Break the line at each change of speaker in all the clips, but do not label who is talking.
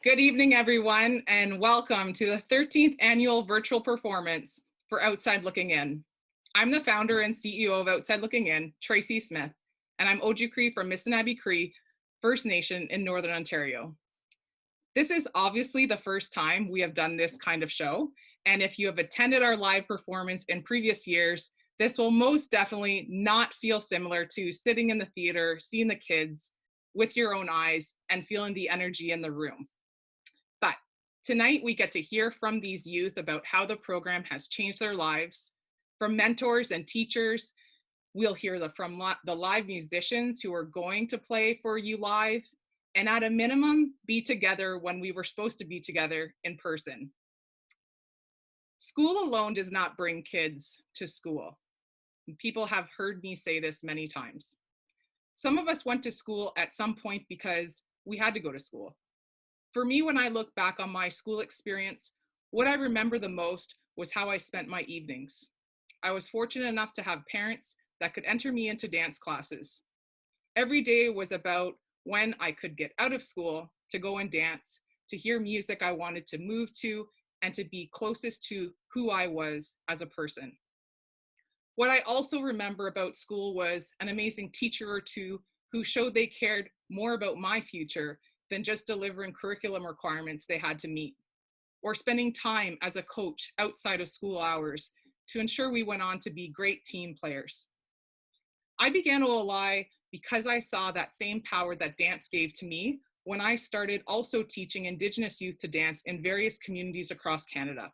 Good evening, everyone, and welcome to the 13th annual virtual performance for Outside Looking In. I'm the founder and CEO of Outside Looking In, Tracy Smith, and I'm Ojibwe from Missinaibi Cree First Nation in Northern Ontario. This is obviously the first time we have done this kind of show, and if you have attended our live performance in previous years, this will most definitely not feel similar to sitting in the theater, seeing the kids with your own eyes, and feeling the energy in the room. But tonight we get to hear from these youth about how the program has changed their lives. From mentors and teachers, we'll hear from the live musicians who are going to play for you live, and at a minimum, be together when we were supposed to be together in person. School alone does not bring kids to school. People have heard me say this many times. Some of us went to school at some point because we had to go to school. For me, when I look back on my school experience, what I remember the most was how I spent my evenings. I was fortunate enough to have parents that could enter me into dance classes. Every day was about when I could get out of school to go and dance, to hear music I wanted to move to, and to be closest to who I was as a person. What I also remember about school was an amazing teacher or two who showed they cared more about my future than just delivering curriculum requirements they had to meet, or spending time as a coach outside of school hours to ensure we went on to be great team players. I began OLI because I saw that same power that dance gave to me when I started also teaching Indigenous youth to dance in various communities across Canada.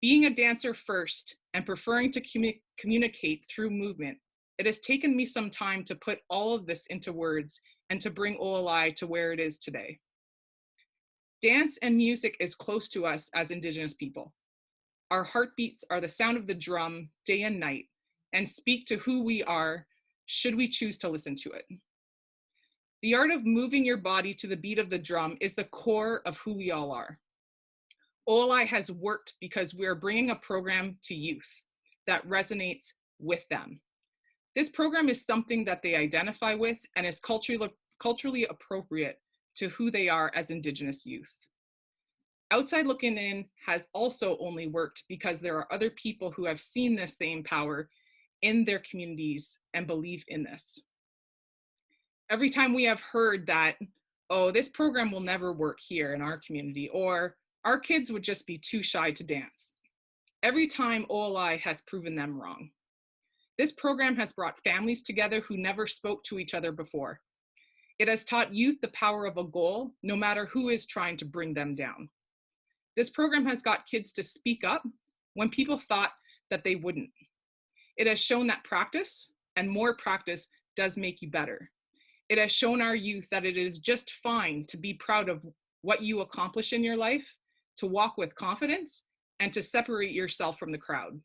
Being a dancer first and preferring to communicate through movement, it has taken me some time to put all of this into words and to bring OLI to where it is today. Dance and music is close to us as Indigenous people. Our heartbeats are the sound of the drum day and night and speak to who we are should we choose to listen to it. The art of moving your body to the beat of the drum is the core of who we all are. OLI has worked because we are bringing a program to youth that resonates with them. This program is something that they identify with and is culturally appropriate to who they are as Indigenous youth. Outside Looking In has also only worked because there are other people who have seen this same power in their communities and believe in this. Every time we have heard that, oh, this program will never work here in our community, or our kids would just be too shy to dance. Every time OLI has proven them wrong. This program has brought families together who never spoke to each other before. It has taught youth the power of a goal, no matter who is trying to bring them down. This program has got kids to speak up when people thought that they wouldn't. It has shown that practice, and more practice, does make you better. It has shown our youth that it is just fine to be proud of what you accomplish in your life, to walk with confidence, and to separate yourself from the crowd.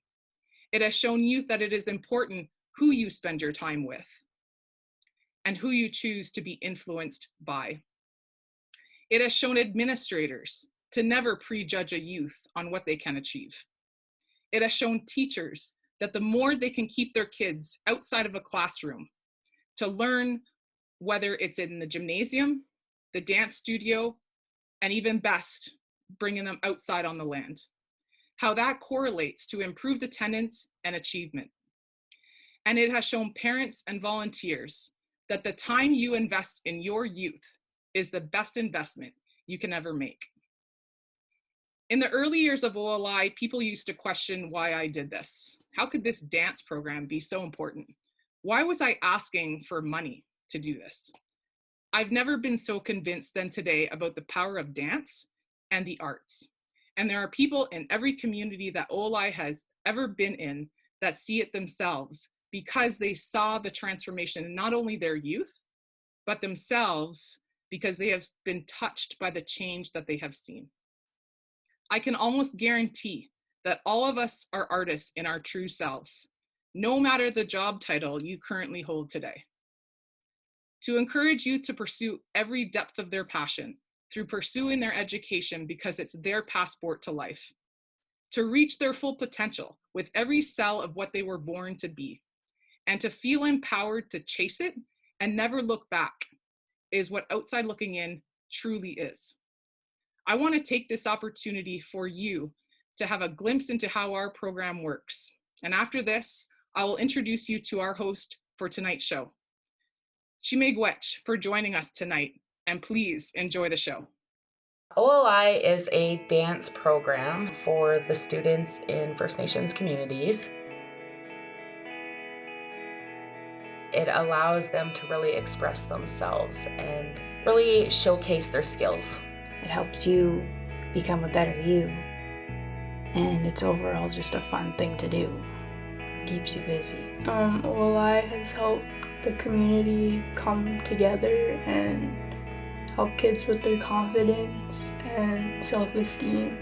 It has shown youth that it is important who you spend your time with and who you choose to be influenced by. It has shown administrators to never prejudge a youth on what they can achieve. It has shown teachers that the more they can keep their kids outside of a classroom to learn, whether it's in the gymnasium, the dance studio, and even best, bringing them outside on the land. How that correlates to improved attendance and achievement. And it has shown parents and volunteers that the time you invest in your youth is the best investment you can ever make. In the early years of OLI, people used to question why I did this. How could this dance program be so important? Why was I asking for money to do this? I've never been so convinced than today about the power of dance and the arts. And there are people in every community that OLI has ever been in that see it themselves because they saw the transformation in not only their youth, but themselves because they have been touched by the change that they have seen. I can almost guarantee that all of us are artists in our true selves, no matter the job title you currently hold today. To encourage youth to pursue every depth of their passion through pursuing their education because it's their passport to life. To reach their full potential with every cell of what they were born to be, and to feel empowered to chase it and never look back is what Outside Looking In truly is. I want to take this opportunity for you to have a glimpse into how our program works. And after this, I will introduce you to our host for tonight's show. DOjibwe1 for joining us tonight, and please enjoy the show.
OLI is a dance program for the students in First Nations communities. It allows them to really express themselves and really showcase their skills.
It helps you become a better you, and it's overall just a fun thing to do. It keeps you busy.
OLI has helped the community come together and help kids with their confidence and self-esteem.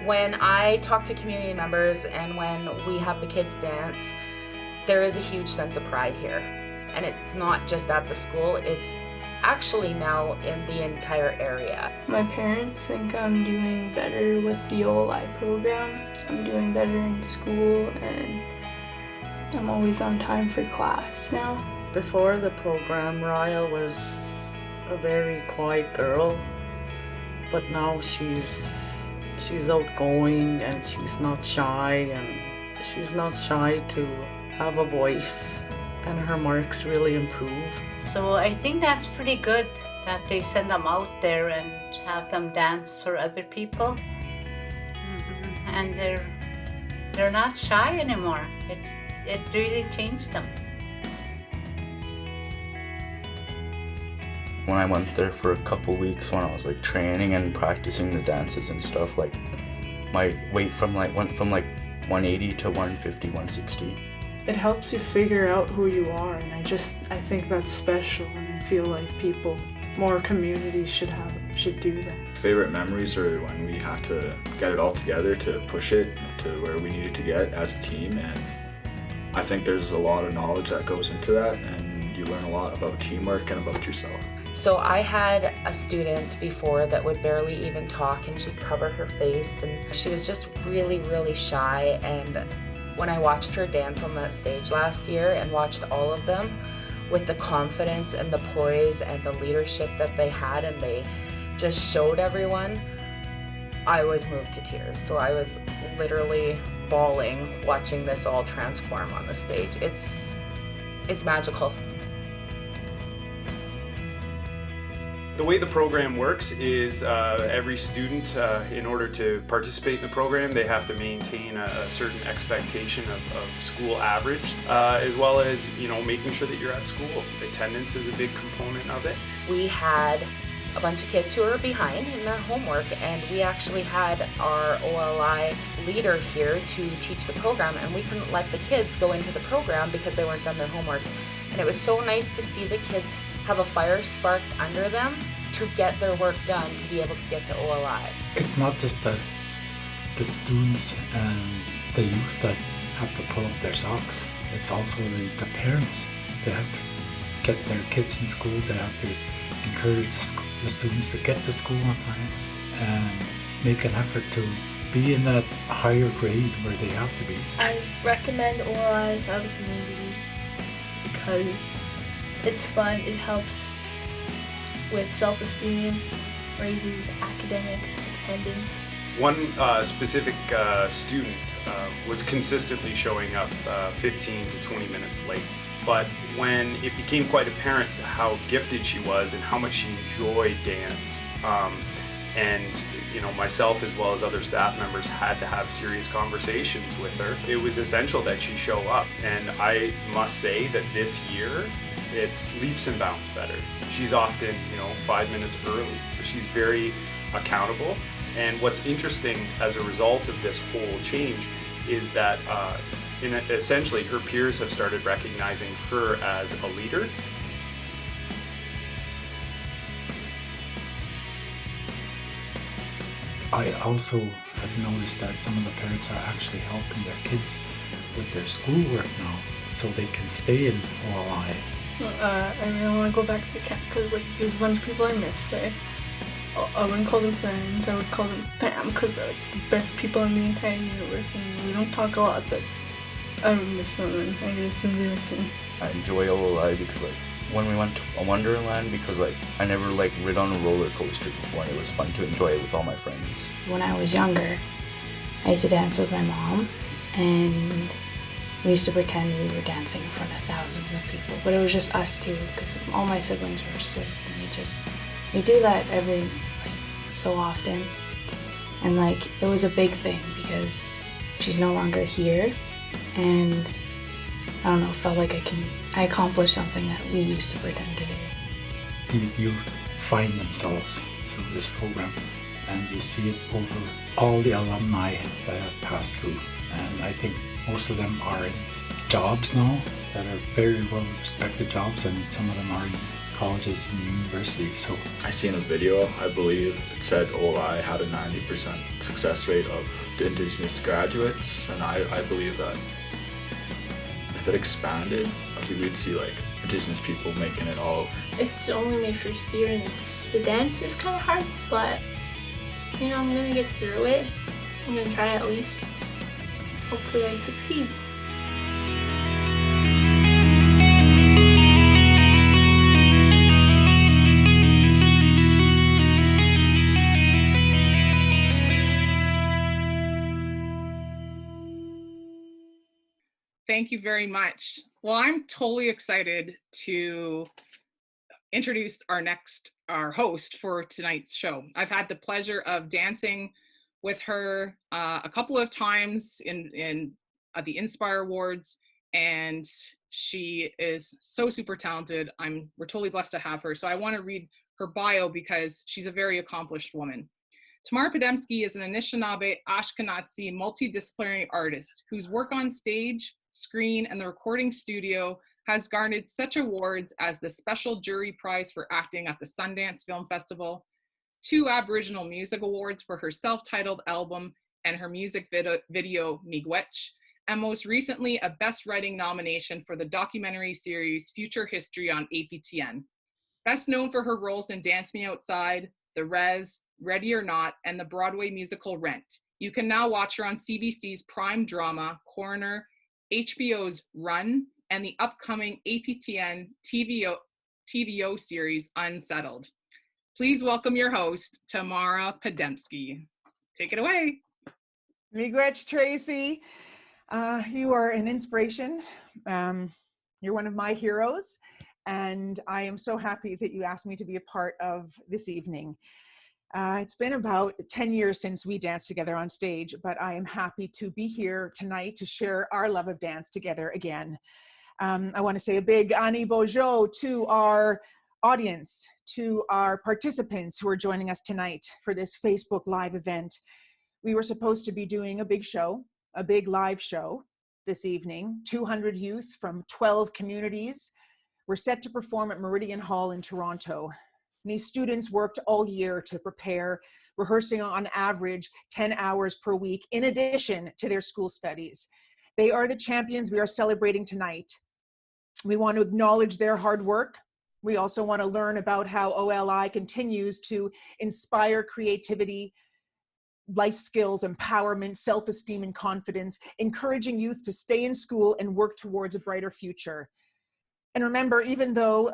When I talk to community members and when we have the kids dance, there is a huge sense of pride here. And it's not just at the school, it's actually now in the entire area.
My parents think I'm doing better with the OLI program. I'm doing better in school and I'm always on time for class now.
Before the program, Raya was a very quiet girl, but now she's outgoing and she's not shy to have a voice, and her marks really improve.
So I think that's pretty good that they send them out there and have them dance for other people. And they're not shy anymore. It really changed them.
When I went there for a couple weeks, when I was like training and practicing the dances and stuff, like my weight went from 180 to 150, 160.
It helps you figure out who you are, and I think that's special, and I feel like more communities should do that.
Favorite memories are when we had to get it all together to push it to where we needed to get as a team, and I think there's a lot of knowledge that goes into that, and you learn a lot about teamwork and about yourself.
So I had a student before that would barely even talk, and she'd cover her face, and she was just really, really shy. And when I watched her dance on that stage last year and watched all of them with the confidence and the poise and the leadership that they had, and they just showed everyone, I was moved to tears. So I was literally bawling watching this all transform on the stage. It's magical.
The way the program works is every student, in order to participate in the program, they have to maintain a certain expectation of school average, as well as, making sure that you're at school. Attendance is a big component of it.
We had a bunch of kids who were behind in their homework, and we actually had our OLI leader here to teach the program, and we couldn't let the kids go into the program because they weren't done their homework. And it was so nice to see the kids have a fire sparked under them to get their work done to be able to get to OLI.
It's not just the students and the youth that have to pull up their socks. It's also the parents. They have to get their kids in school. They have to encourage the students to get to school on time and make an effort to be in that higher grade where they have to be.
I recommend OLI to other communities because it's fun, it helps with self-esteem, raises academics, attendance.
One specific student was consistently showing up 15 to 20 minutes late. But when it became quite apparent how gifted she was and how much she enjoyed dance, and myself as well as other staff members had to have serious conversations with her, it was essential that she show up. And I must say that this year, it's leaps and bounds better. She's often, 5 minutes early. She's very accountable. And what's interesting as a result of this whole change is that essentially her peers have started recognizing her as a leader.
I also have noticed that some of the parents are actually helping their kids with their schoolwork now, so they can stay in OLI.
I really want to go back to the camp because there's a bunch of people I miss there. I wouldn't call them friends, I would call them fam because they're the best people in the entire universe, and we don't talk a lot, but I miss them and I assume they miss me.
I enjoy OLI because when we went to Wonderland, because like I never like rid on a roller coaster before, and it was fun to enjoy it with all my friends.
When I was younger, I used to dance with my mom, and we used to pretend we were dancing in front of thousands of people, but it was just us two, because all my siblings were asleep, and we do that every so often, and like it was a big thing because she's no longer here, and I don't know, felt like I accomplished something that we used to pretend to do.
These youth find themselves through this program, and you see it over all the alumni that have passed through, and I think most of them are in jobs now that are very well respected jobs, and some of them are in colleges and universities. So
I seen a video, I believe it said OLI had a 90% success rate of the Indigenous graduates, and I believe that if it expanded, we'd see like Indigenous people making it all over.
It's only my first year, and the dance is kind of hard, but you know, I'm gonna get through it. I'm gonna try at least. Hopefully I succeed.
Thank you very much. Well, I'm totally excited to introduce our host for tonight's show. I've had the pleasure of dancing with her a couple of times at the Inspire Awards, and she is so super talented. We're totally blessed to have her. So I want to read her bio because she's a very accomplished woman. Tamara Podemksi is an Anishinaabe Ashkenazi multidisciplinary artist whose work on stage, screen, and the recording studio has garnered such awards as the Special Jury Prize for Acting at the Sundance Film Festival, 2 Aboriginal Music Awards for her self-titled album and her music video Miigwech, and most recently a Best Writing nomination for the documentary series Future History on APTN. Best known for her roles in Dance Me Outside, The Res, Ready or Not, and the Broadway musical Rent. You can now watch her on CBC's prime drama, Coroner, HBO's Run, and the upcoming APTN TVO series Unsettled. Please welcome your host, Tamara Podemksi. Take it away.
Miigwech, Tracy. You are an inspiration. You're one of my heroes, and I am so happy that you asked me to be a part of this evening. It's been about 10 years since we danced together on stage, but I am happy to be here tonight to share our love of dance together again. I want to say a big Ani Bojo to our audience, to our participants who are joining us tonight for this Facebook Live event. We were supposed to be doing a big show, a big live show this evening. 200 youth from 12 communities were set to perform at Meridian Hall in Toronto. These students worked all year to prepare, rehearsing on average 10 hours per week in addition to their school studies. They are the champions we are celebrating tonight. We want to acknowledge their hard work. We also want to learn about how OLI continues to inspire creativity, life skills, empowerment, self-esteem, and confidence, encouraging youth to stay in school and work towards a brighter future. And remember, even though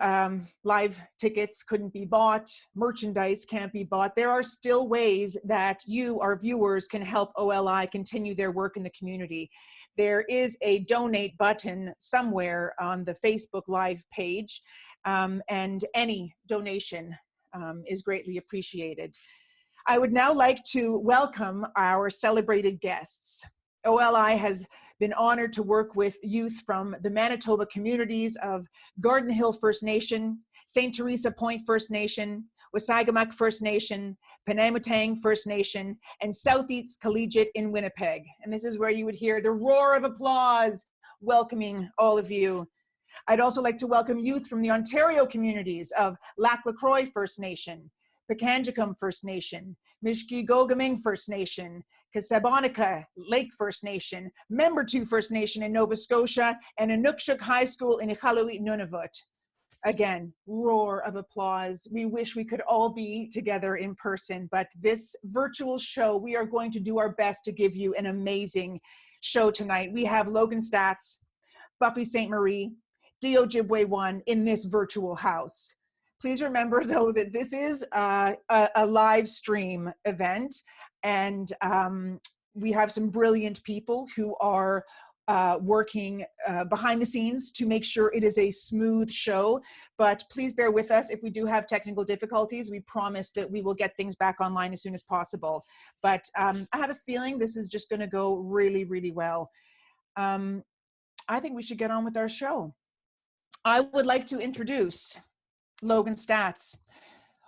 live tickets couldn't be bought, merchandise can't be bought, there are still ways that you, our viewers, can help OLI continue their work in the community. There is a donate button somewhere on the Facebook Live page, and any donation is greatly appreciated. I would now like to welcome our celebrated guests. OLI has been honored to work with youth from the Manitoba communities of Garden Hill First Nation, St. Teresa Point First Nation, Wasagamuk First Nation, Penamutang First Nation, and Southeast Collegiate in Winnipeg. And this is where you would hear the roar of applause welcoming all of you. I'd also like to welcome youth from the Ontario communities of Lac LaCroix First Nation, Pekanjikum First Nation, Mishkigogaming First Nation, Kasabonica Lake First Nation, Membertou First Nation in Nova Scotia, and Inukshuk High School in Iqaluit, Nunavut. Again, roar of applause. We wish we could all be together in person, but this virtual show, we are going to do our best to give you an amazing show tonight. We have Logan Staats, Buffy Sainte-Marie, DOjibwe1 in this virtual house. Please remember, though, that this is a live stream event, and we have some brilliant people who are working behind the scenes to make sure it is a smooth show. But please bear with us if we do have technical difficulties. We promise that we will get things back online as soon as possible. But I have a feeling this is just going to go really, really well. I think we should get on with our show. I would like to introduce Logan Staats.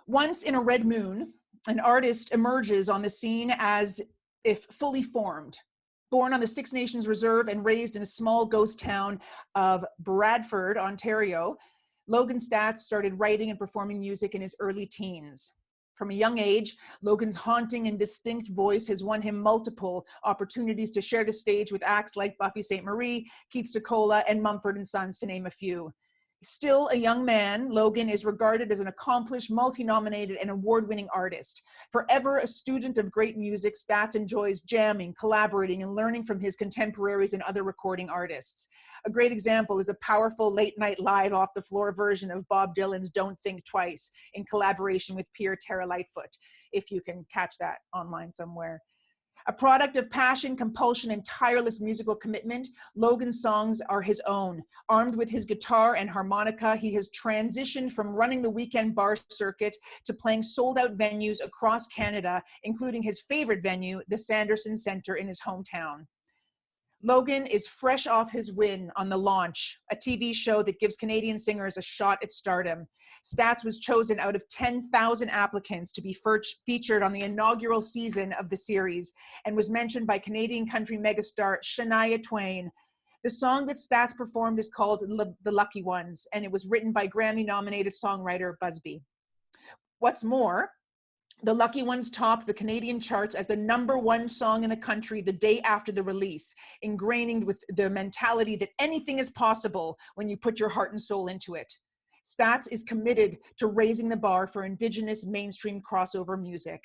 Once in a red moon, an artist emerges on the scene as if fully formed. Born on the Six Nations Reserve and raised in a small ghost town of Bradford, Ontario, Logan Staats started writing and performing music in his early teens. From a young age, Logan's haunting and distinct voice has won him multiple opportunities to share the stage with acts like Buffy Sainte-Marie, Keith Secola, and Mumford & Sons, to name a few. Still a young man, Logan is regarded as an accomplished, multi-nominated, and award-winning artist. Forever a student of great music, Staats enjoys jamming, collaborating, and learning from his contemporaries and other recording artists. A great example is a powerful late-night live off-the-floor version of Bob Dylan's Don't Think Twice in collaboration with peer Tara Lightfoot, if you can catch that online somewhere. A product of passion, compulsion, and tireless musical commitment, Logan's songs are his own. Armed with his guitar and harmonica, he has transitioned from running the weekend bar circuit to playing sold-out venues across Canada, including his favorite venue, the Sanderson Centre in his hometown. Logan is fresh off his win on The Launch, a TV show that gives Canadian singers a shot at stardom. Staats was chosen out of 10,000 applicants to be featured on the inaugural season of the series and was mentioned by Canadian country megastar Shania Twain. The song that Staats performed is called The Lucky Ones, and it was written by Grammy-nominated songwriter Busby. What's more, The Lucky Ones topped the Canadian charts as the #1 song in the country the day after the release, ingraining with the mentality that anything is possible when you put your heart and soul into it. Staats is committed to raising the bar for Indigenous mainstream crossover music.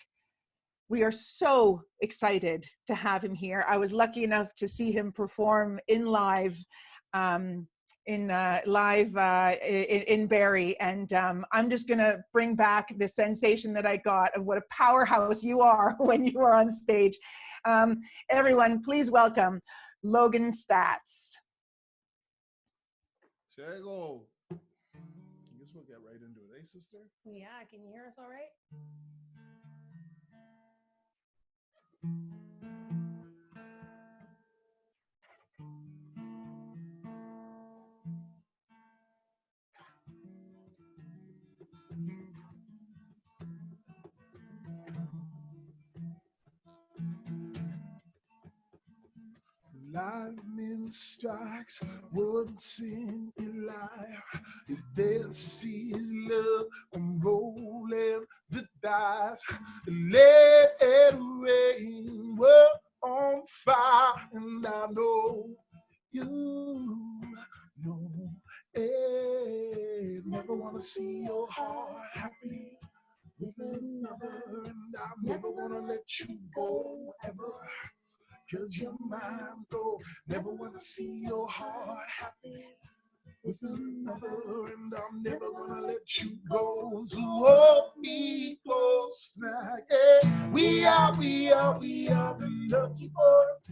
We are so excited to have him here. I was lucky enough to see him perform in live in Barrie, and I'm just gonna bring back the sensation that I got of what a powerhouse you are when you are on stage. Everyone, please welcome Logan Staats.
Shago, I guess we'll get right into it, eh, sister?
Yeah, can you hear us all right?
Lightning strikes once in your life. Your death sees love and rolling the dice. Let it rain, we're on fire, and I know you know it. Never want to see your heart happy with another, and I never want to let you go ever. 'Cause you're mine, though. Never wanna see your heart happy with another, and I'm never gonna let you go. So hold me close now, yeah. We are the lucky boys.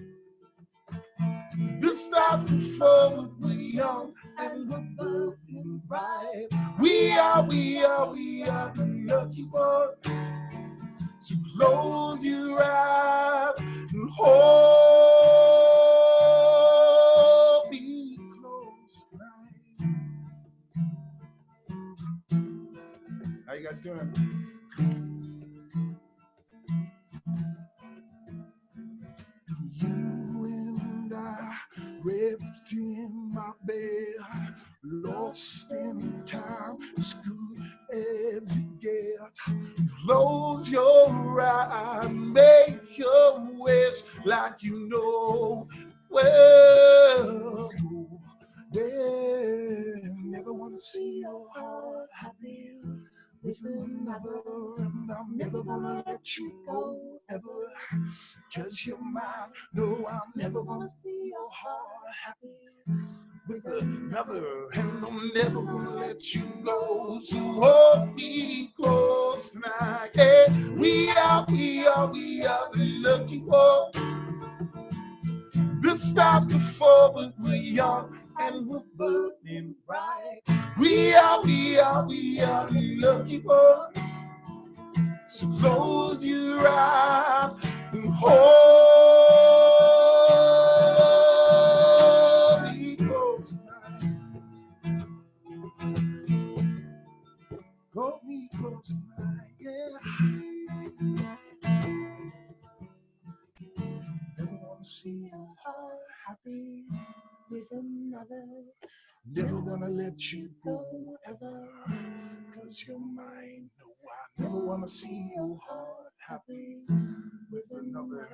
The stars before we're young and we're broken right. We are the lucky boys. So close your eyes and hold me close tonight. How you guys doing? You and I wrapped in my bed, lost in time, as good as it gets. Close your eyes, make your wish like you know. Well, never want to see your heart happy with another, and I'm never gonna let you go ever. 'Cause you're mine, no, I'm never gonna see your heart happy with another, and I'm never gonna let you go. So hold me close tonight. Yeah, we are the lucky one. The stars before, but we're young and we're burning bright. We are the lucky ones. So close your eyes and hold me close tonight. Hold me close tonight, yeah. Never wanna see you happy with another. Never gonna let you go ever, 'cause you're mine. No, I never wanna see you happy with another.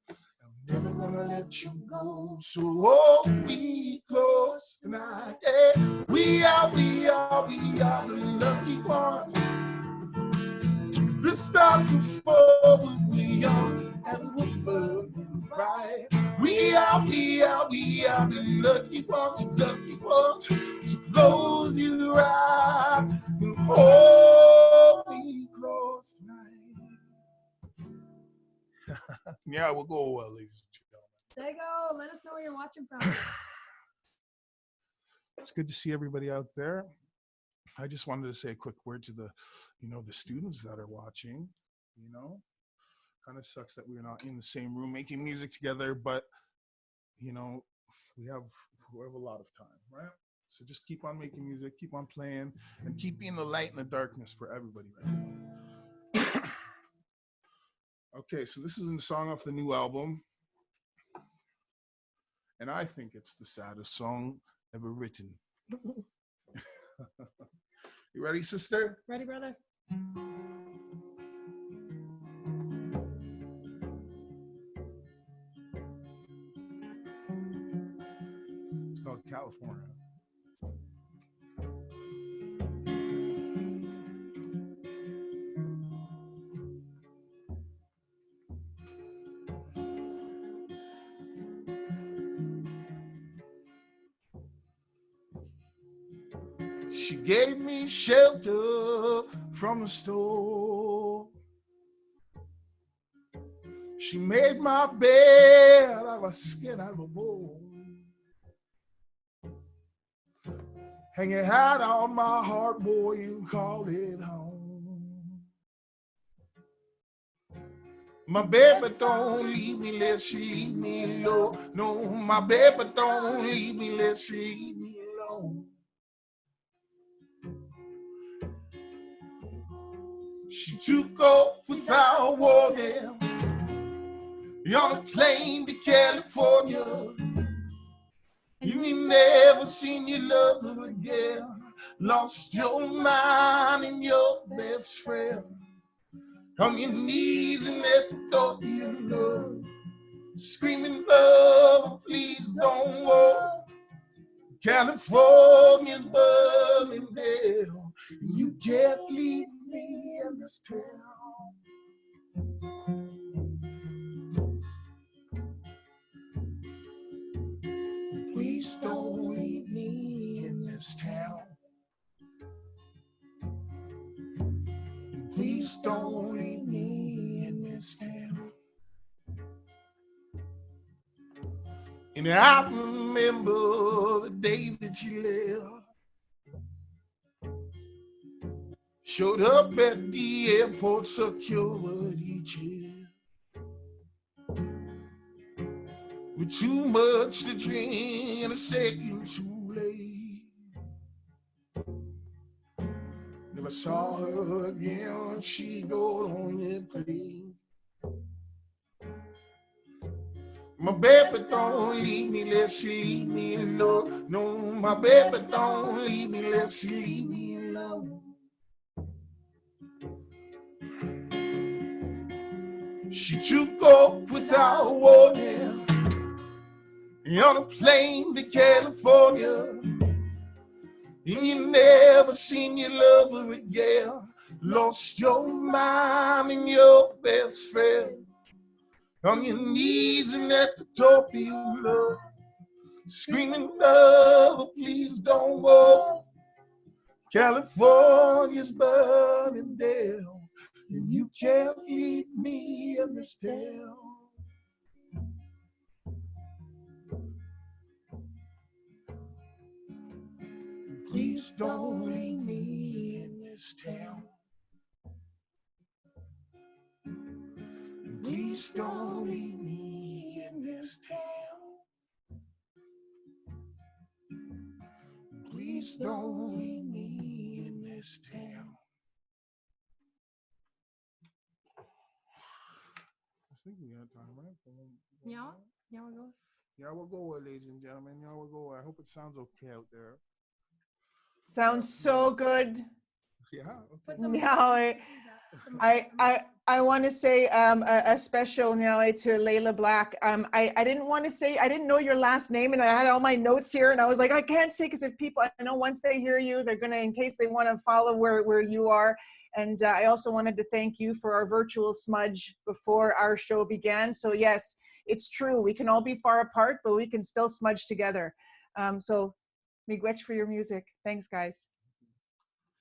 I'm never gonna let you go. So hold me close tonight. Yeah, we are the lucky ones. The stars can fall, but we're young and we're burning bright. We are the lucky ones, So close your eyes and hold me close tonight. Yeah, we'll go well, ladies and gentlemen.
Sego, let us know where you're watching from.
It's good to see everybody out there. I just wanted to say a quick word to the students that are watching. Kind of sucks that we're not in the same room making music together, but we have a lot of time, right? So just keep on making music, keep on playing, and keep being the light in the darkness for everybody. Right? Okay, so this is a song off the new album, and I think it's the saddest song ever written. You ready, sister?
Ready, brother?
It's called California. She gave me shelter from the storm. She made my bed out of a skin out of a bone. Hanging out on my heart, boy, you call it home. My baby don't leave me, let she leave me alone. No, my baby don't leave me, let she leave me alone. She took off without warning on a plane to California. You ain't never seen your lover again. Lost your mind and your best friend. On your knees and at the thought you love. Screaming love, please don't walk. California's burning down. You can't leave me in this town. Please don't leave me in this town. Please don't leave me in this town. And I remember the day that you left. Showed up at the airport security chair. With too much to drink and a second too late. Never saw her again, she got on the plane. My baby don't leave me, let she leave me alone. No, my baby don't leave me, let she leave me alone. She took off without warning on a plane to California. You never seen your lover again. Lost your mind and your best friend. On your knees and at the top of your love. screaming, no, please don't go. California's burning down, and you can't leave me in this town. Please don't leave me in this town. Please don't leave me in this town. Please don't leave me in this town. I think we got time, right?
Yeah, yeah, we'll go.
Yeah, we'll go, ladies and gentlemen. Yeah, we'll go. I hope it sounds okay out there.
Sounds so good.
Yeah. Okay.
Now I want to say a special now to Layla Black. I didn't want to say, I didn't know your last name, and I had all my notes here, and I was like, I can't say, because if people, I know once they hear you, they're gonna, in case they want to follow where you are. And I also wanted to thank you for our virtual smudge before our show began. So yes, it's true. We can all be far apart, but we can still smudge together. So miigwech for your music. Thanks, guys.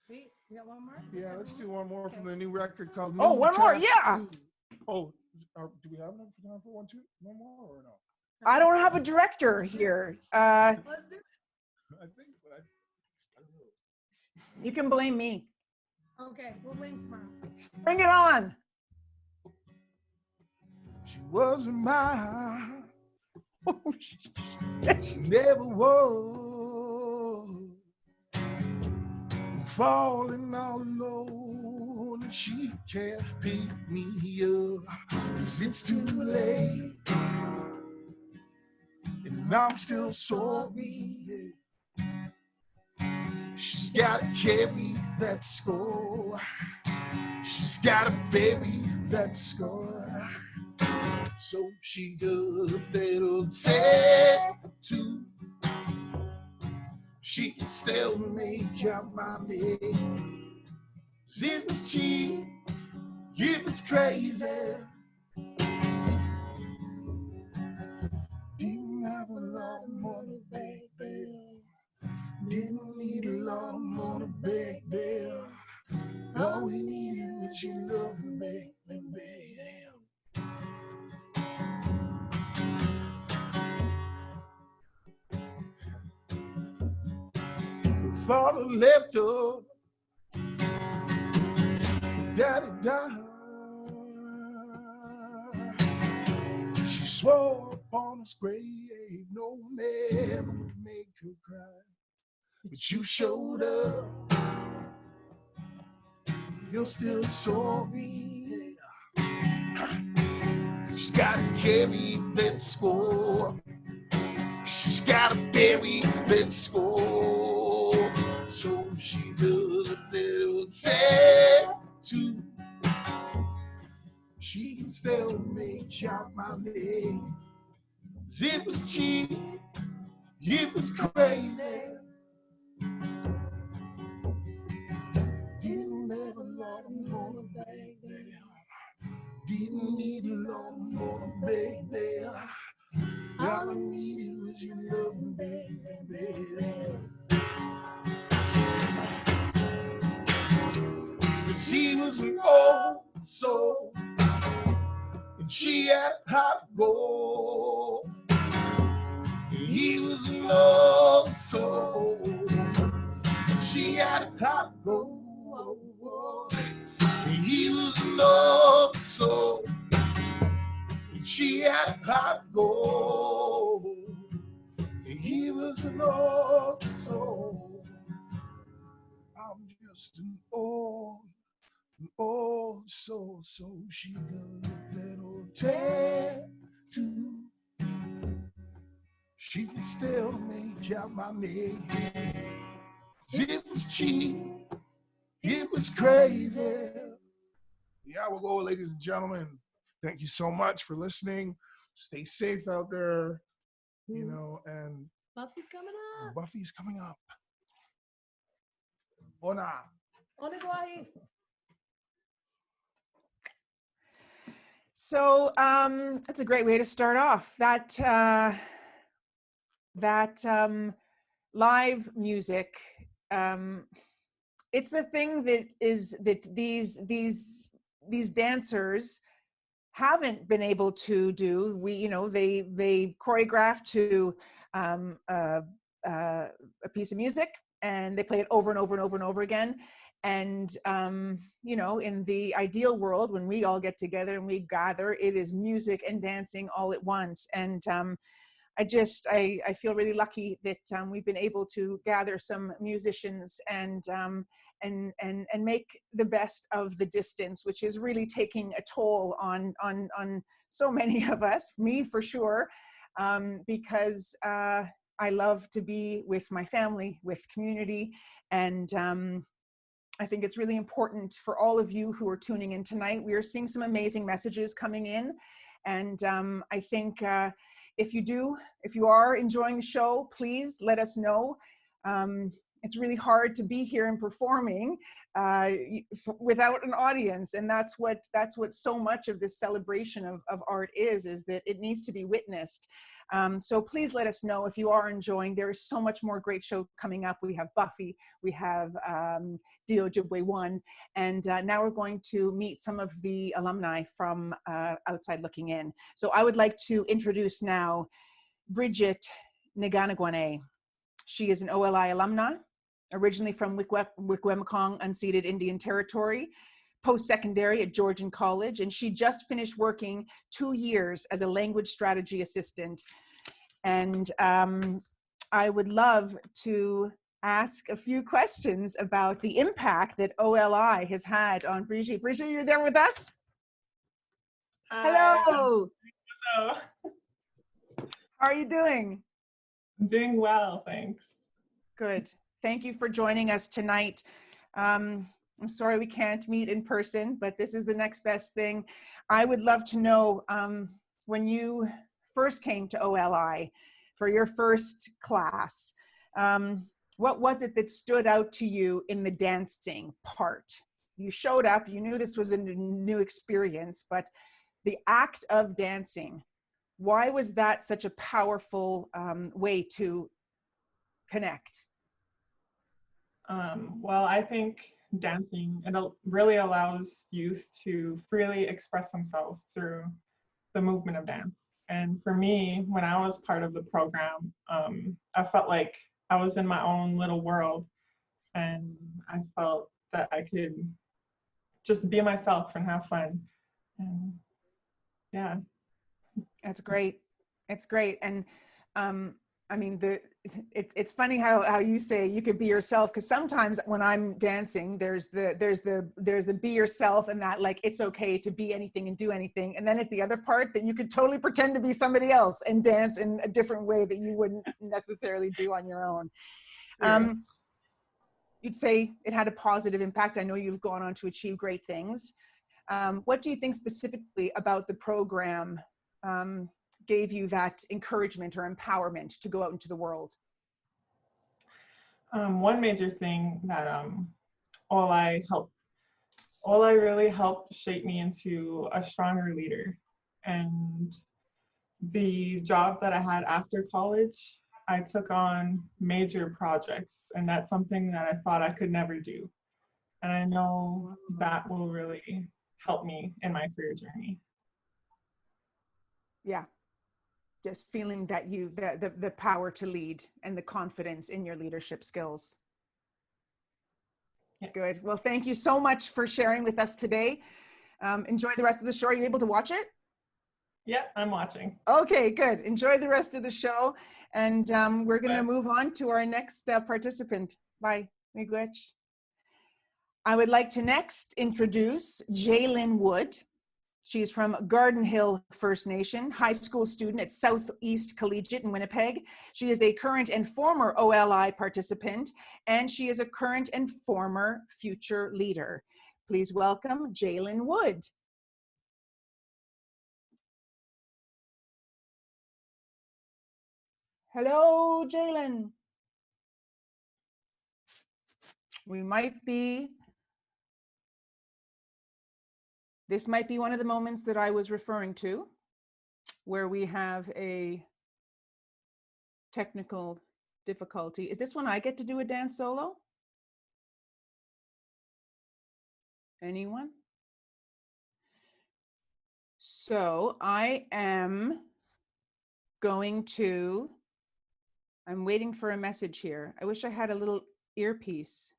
Sweet. You got one more?
Yeah, let's do one more from the new record called
Oh,
New
one more,
Taps
yeah.
2. Oh, do we have enough time for one more or no?
I don't have a director here.
Let's do it.
I think, but I don't know.
You can blame me.
Okay, we'll blame tomorrow.
Bring it on.
She wasn't mine. She never was. Falling all alone, and she can't pick me up, 'cause it's too late, and I'm still sorry. She's gotta carry that score. She's gotta bury that score. So she got a little tattoo. She can still make out my name. It was cheap, it was crazy. Didn't have a lot of money back then. Didn't need a lot of money back then. All we needed was your love back then. Father left her, daddy died. She swore upon his grave no man would make her cry, but you showed up. You're still sorry. She's gotta carry that score. She's gotta bury that score. So she does a little tattoo. She can still make out my name. It was cheap, it was crazy. Didn't have a lot of money back then. Didn't need a lot of money back then. All I needed was your love, baby. She was an old soul, and she had a heart of gold. He was an old soul, and she had a heart of gold. He was an old soul, and she had a heart of gold. He was an old soul. I'm just an old soul. So she got a little tattoo. She can still make out my name. It was cheap, it was crazy. Yeah, we'll go, ladies and gentlemen. Thank you so much for listening. Stay safe out there, you know, and
Buffy's coming up.
Buffy's coming up. Ona.
Oniguahi.
So that's a great way to start off. That that live music, it's the thing that these dancers haven't been able to do. They choreograph to a piece of music, and they play it over and over and over and over again. And in the ideal world, when we all get together and we gather, it is music and dancing all at once. And I feel really lucky that we've been able to gather some musicians and make the best of the distance, which is really taking a toll on so many of us, me for sure, because I love to be with my family, with community, and I think it's really important for all of you who are tuning in tonight. We are seeing some amazing messages coming in, and I think if you are enjoying the show, please let us know. It's really hard to be here and performing without an audience, and that's what so much of this celebration of art is that it needs to be witnessed. So please let us know if you are enjoying. There is so much more great show coming up. We have Buffy, we have DOjibwe1, and now we're going to meet some of the alumni from Outside Looking In. So I would like to introduce now Bridget Nganagwane. She is an OLI alumna, originally from Wikwemikong unceded Indian Territory, post-secondary at Georgian College, and she just finished working 2 years as a language strategy assistant. And I would love to ask a few questions about the impact that OLI has had on Brigitte. Brigitte, you're there with us?
Hi.
Hello.
Hello.
How are you doing?
I'm doing well, thanks.
Good. Thank you for joining us tonight. I'm sorry we can't meet in person, but this is the next best thing. I would love to know, when you first came to OLI for your first class, what was it that stood out to you in the dancing part? You showed up, you knew this was a new experience, but the act of dancing, why was that such a powerful way to connect?
Well, I think dancing, it really allows youth to freely express themselves through the movement of dance. And for me, when I was part of the program, I felt like I was in my own little world, and I felt that I could just be myself and have fun. And yeah.
That's great. It's great. And I mean, it's funny how you say you could be yourself, because sometimes when I'm dancing, there's the be yourself, and that like it's okay to be anything and do anything, and then it's the other part that you could totally pretend to be somebody else and dance in a different way that you wouldn't necessarily do on your own.
Yeah.
You'd say it had a positive impact. I know you've gone on to achieve great things. What do you think specifically about the program gave you that encouragement or empowerment to go out into the world?
One major thing that OLI really helped shape me into a stronger leader. And the job that I had after college, I took on major projects, and that's something that I thought I could never do. And I know that will really help me in my career journey.
Yeah. Just feeling that the power to lead and the confidence in your leadership skills.
Yeah.
Good. Well, thank you so much for sharing with us today. Enjoy the rest of the show. Are you able to watch it?
Yeah, I'm watching.
Okay, good. Enjoy the rest of the show. And we're going to move on to our next participant. Bye. Miigwech. I would like to next introduce Jaylyn Wood. She's from Garden Hill First Nation, high school student at Southeast Collegiate in Winnipeg. She is a current and former OLI participant, and she is a current and former future leader. Please welcome Jaylyn Wood. Hello, Jaylyn. This might be one of the moments that I was referring to, where we have a technical difficulty. Is this when I get to do a dance solo? Anyone? So I am going to, I'm waiting for a message here. I wish I had a little earpiece.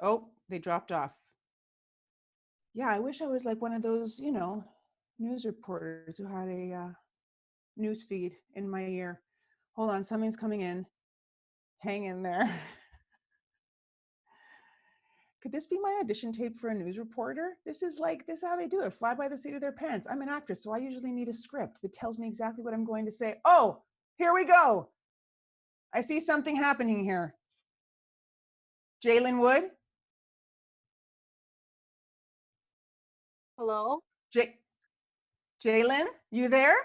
Oh, they dropped off. Yeah, I wish I was like one of those, you know, news reporters who had a news feed in my ear. Hold on, something's coming in. Hang in there. Could this be my audition tape for a news reporter? This is how they do it. Fly by the seat of their pants. I'm an actress, so I usually need a script that tells me exactly what I'm going to say. Oh, here we go. I see something happening here. Jalen Wood?
Hello?
Jalen, you there?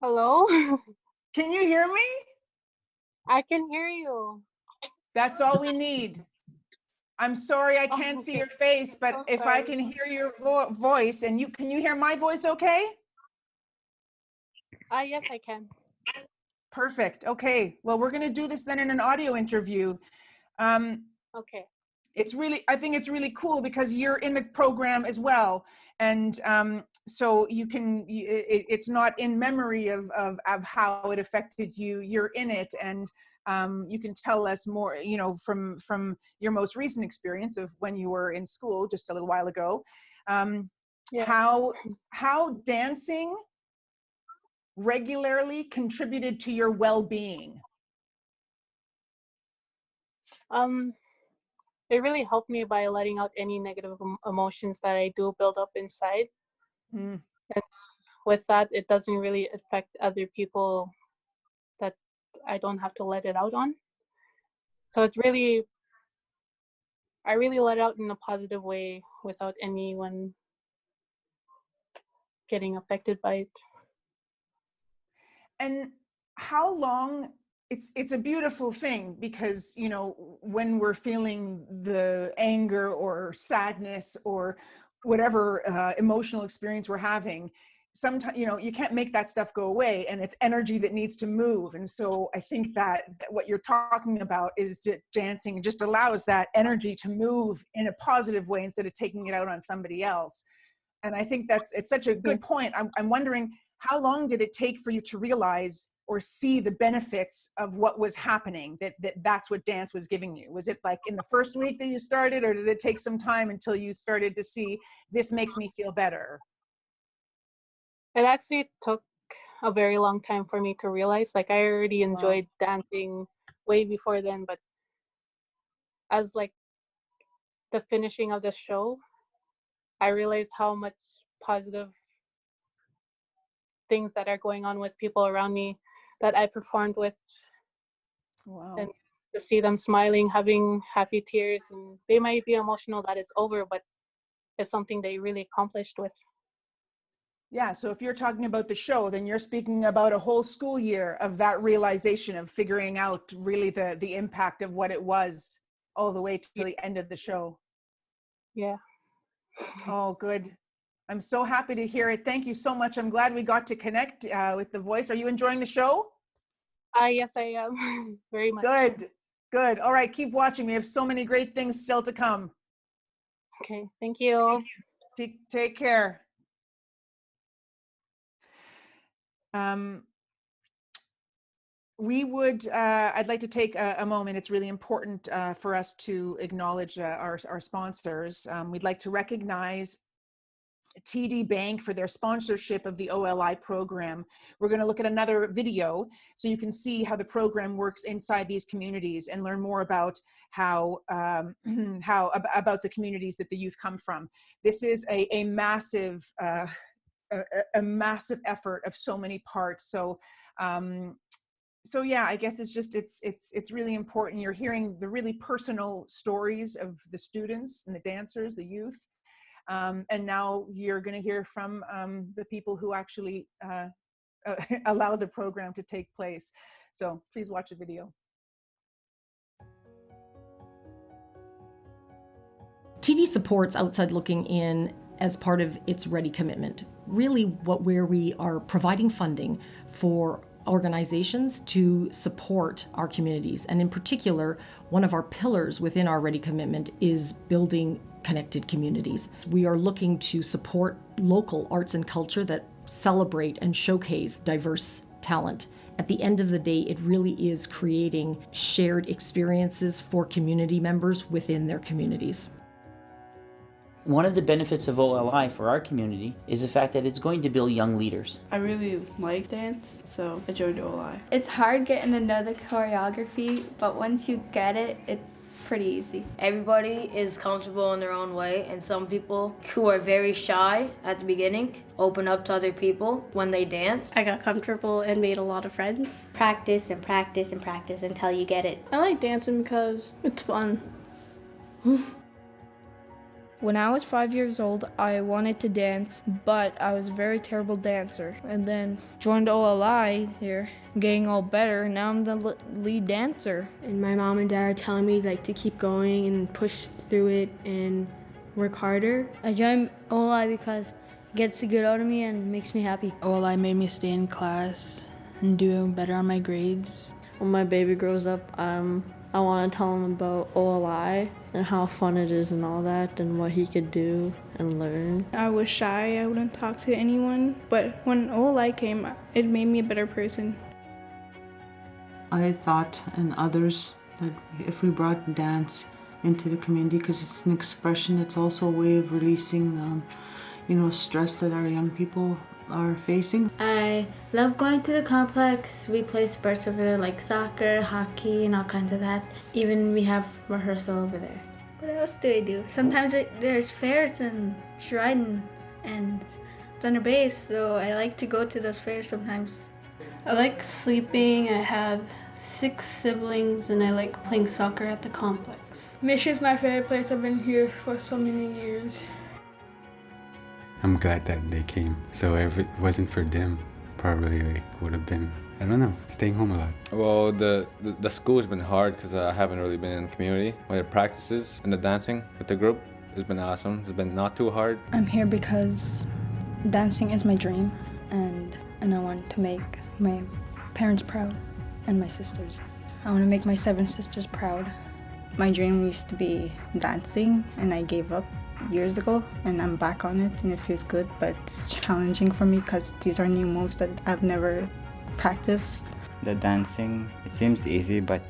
Hello?
Can you hear me?
I can hear you.
That's all we need. I'm sorry I can't see your face, but
So
if I can hear your voice, and can you hear my voice okay?
Yes, I can.
Perfect. Okay. Well, we're going to do this then in an audio interview.
Okay.
I think it's really cool because you're in the program as well. And so it's not in memory of how it affected you. You're in it, and you can tell us more, you know, from your most recent experience of when you were in school just a little while ago, how dancing regularly contributed to your well-being.
It really helped me by letting out any negative emotions that I do build up inside. And with that, it doesn't really affect other people that I don't have to let it out on. So I really let out in a positive way without anyone getting affected by it.
And how long, it's a beautiful thing because, you know, when we're feeling the anger or sadness or whatever emotional experience we're having, sometimes, you know, you can't make that stuff go away, and it's energy that needs to move. And so I think that what you're talking about is that dancing just allows that energy to move in a positive way instead of taking it out on somebody else. And I think it's such a good point. I'm wondering, how long did it take for you to realize or see the benefits of what was happening, that's what dance was giving you? Was it like in the first week that you started, or did it take some time until you started to see, this makes me feel better?
It actually took a very long time for me to realize, like, I already enjoyed dancing way before then, but as like the finishing of the show, I realized how much positive things that are going on with people around me that I performed with.
Wow.
And to see them smiling, having happy tears, and they might be emotional that it's over, but it's something they really accomplished with.
Yeah, so if you're talking about the show, then you're speaking about a whole school year of that realization of figuring out really the impact of what it was all the way to the end of the show.
Yeah.
Oh, good. I'm so happy to hear it. Thank you so much. I'm glad we got to connect with The Voice. Are you enjoying the show?
Yes, I am. Very much.
Good, good. All right, keep watching. We have so many great things still to come.
Okay, thank you.
Take care. I'd like to take a moment. It's really important for us to acknowledge our sponsors. We'd like to recognize TD Bank for their sponsorship of the OLI program. We're going to look at another video so you can see how the program works inside these communities and learn more about how about the communities that the youth come from. This is a massive massive effort of so many parts. So yeah, I guess it's really important. You're hearing the really personal stories of the students and the dancers, the youth. And now you're going to hear from the people who actually allow the program to take place. So please watch the video.
TD supports Outside Looking In as part of its Ready commitment. really where we are providing funding for organizations to support our communities. And in particular, one of our pillars within our Ready commitment is building connected communities. We are looking to support local arts and culture that celebrate and showcase diverse talent. At the end of the day, it really is creating shared experiences for community members within their communities.
One of the benefits of OLI for our community is the fact that it's going to build young leaders.
I really like dance, so I joined OLI.
It's hard getting to know the choreography, but once you get it, it's pretty easy.
Everybody is comfortable in their own way, and some people who are very shy at the beginning open up to other people when they dance.
I got comfortable and made a lot of friends.
Practice and practice and practice until you get it.
I like dancing because it's fun.
When I was 5 years old, I wanted to dance, but I was a very terrible dancer. And then joined OLI here, getting all better. Now I'm the lead dancer.
And my mom and dad are telling me like to keep going and push through it and work harder.
I joined OLI because it gets the good out of me and makes me happy.
OLI made me stay in class and do better on my grades.
When my baby grows up, I want to tell him about OLI and how fun it is and all that and what he could do and learn.
I was shy, I wouldn't talk to anyone, but when OLI came, it made me a better person.
I thought and others that if we brought dance into the community, because it's an expression, it's also a way of releasing stress that our young people are facing.
I love going to the complex. We play sports over there like soccer, hockey, and all kinds of that. Even we have rehearsal over there.
What else do I do? Sometimes there's fairs in Dryden and Thunder Bay, so I like to go to those fairs sometimes.
I like sleeping. I have 6 siblings and I like playing soccer at the complex.
Mission's my favorite place. I've been here for so many years.
I'm glad that they came. So if it wasn't for them, probably would have been, I don't know, staying home a lot.
Well, the school's been hard because I haven't really been in the community. But the practices and the dancing with the group has been awesome. It's been not too hard.
I'm here because dancing is my dream, and I want to make my parents proud and my sisters. I want to make my 7 sisters proud.
My dream used to be dancing, and I gave up years ago, and I'm back on it, and it feels good, but it's challenging for me because these are new moves that I've never practiced.
The dancing, it seems easy, but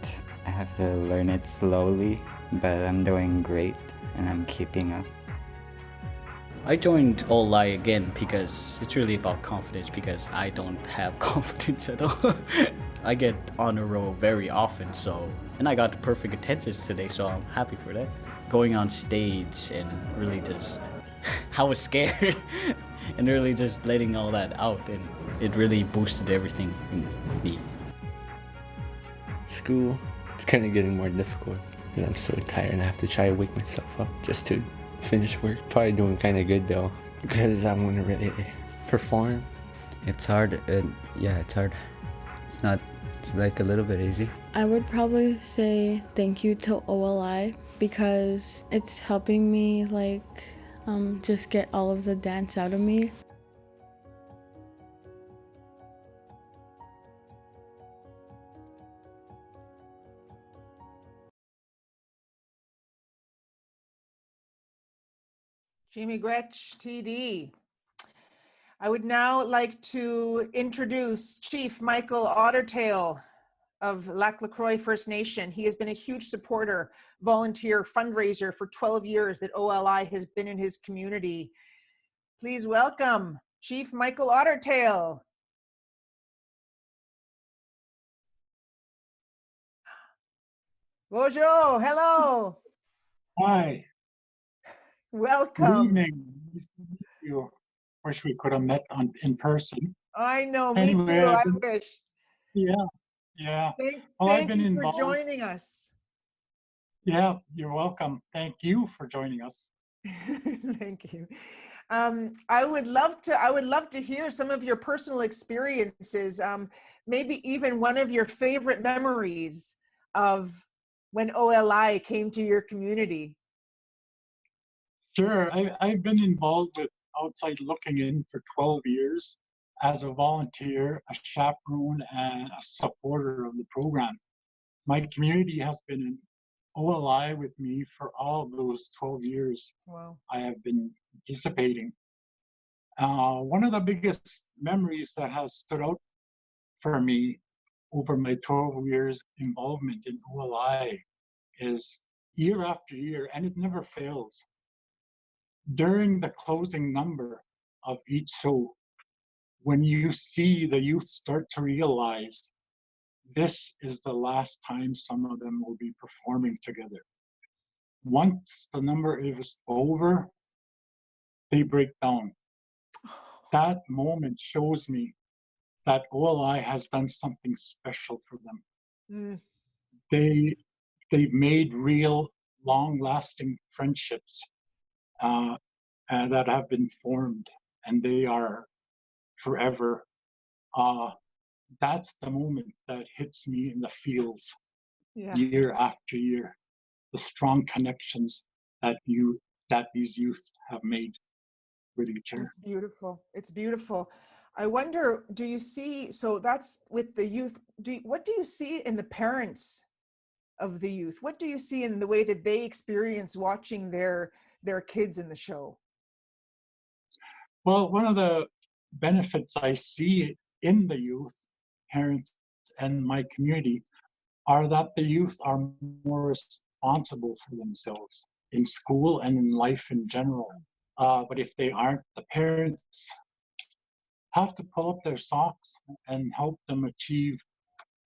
I have to learn it slowly, but I'm doing great and I'm keeping up.
I joined OLI again because it's really about confidence, because I don't have confidence at all. I get on a roll very often, and I got the perfect attendance today, so I'm happy for that. Going on stage and really just, I was scared and really just letting all that out, and it really boosted everything in me.
School, it's kind of getting more difficult because I'm so tired and I have to try to wake myself up just to finish work. Probably doing kind of good though because I want to really perform.
It's hard, it's hard. It's like a little bit easy.
I would probably say thank you to OLI because it's helping me just get all of the dance out of me.
Jimmy Gretsch, TD. I would now like to introduce Chief Michael Ottertail of Lac LaCroix First Nation. He has been a huge supporter, volunteer, fundraiser for 12 years that OLI has been in his community. Please welcome Chief Michael Ottertail. Bonjour, hello.
Hi.
Welcome.
Good evening. Nice to meet you. Wish we could have met in person.
I know,
Anyway,
me too, I wish.
Yeah.
Thank you for joining us.
Yeah, you're welcome. Thank you for joining us.
Thank you. I would love to hear some of your personal experiences, maybe even one of your favorite memories of when OLI came to your community.
Sure. I've been involved with outside looking in for 12 years as a volunteer, a chaperone, and a supporter of the program. My community has been in OLI with me for all of those 12 years.
Wow.
I have been participating. One of the biggest memories that has stood out for me over my 12 years involvement in OLI is year after year, and it never fails. During the closing number of each show, when you see the youth start to realize this is the last time some of them will be performing together. Once the number is over, they break down. That moment shows me that OLI has done something special for them. They've made real, long-lasting friendships that have been formed, and they are forever. That's the moment that hits me in the feels, year after year. The strong connections that these youth have made with each other.
It's beautiful. It's beautiful. I wonder, do you see, so that's with the youth, what do you see in the parents of the youth? What do you see in the way that they experience watching their kids in the show?
Well, one of the benefits I see in the youth, parents, and my community are that the youth are more responsible for themselves in school and in life in general. But if they aren't, the parents have to pull up their socks and help them achieve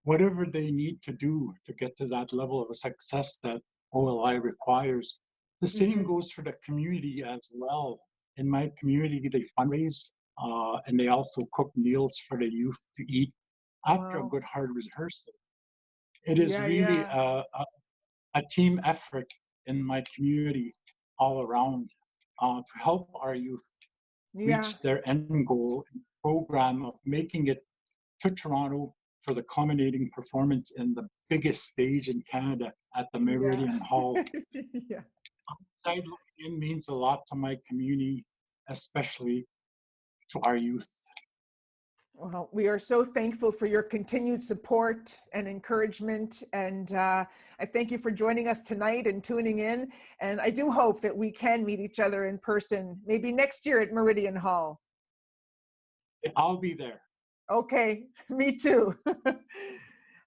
whatever they need to do to get to that level of success that OLI requires. The same goes for the community as well. In my community, they fundraise and they also cook meals for the youth to eat after a good hard rehearsal. It is really a team effort in my community all around to help our youth reach their end goal in the program of making it to Toronto for the culminating performance in the biggest stage in Canada at the Meridian Hall. Outside looking in means a lot to my community, especially to our youth.
Well, we are so thankful for your continued support and encouragement, and I thank you for joining us tonight and tuning in, and I do hope that we can meet each other in person, maybe next year at Meridian Hall.
I'll be there.
Okay, me too.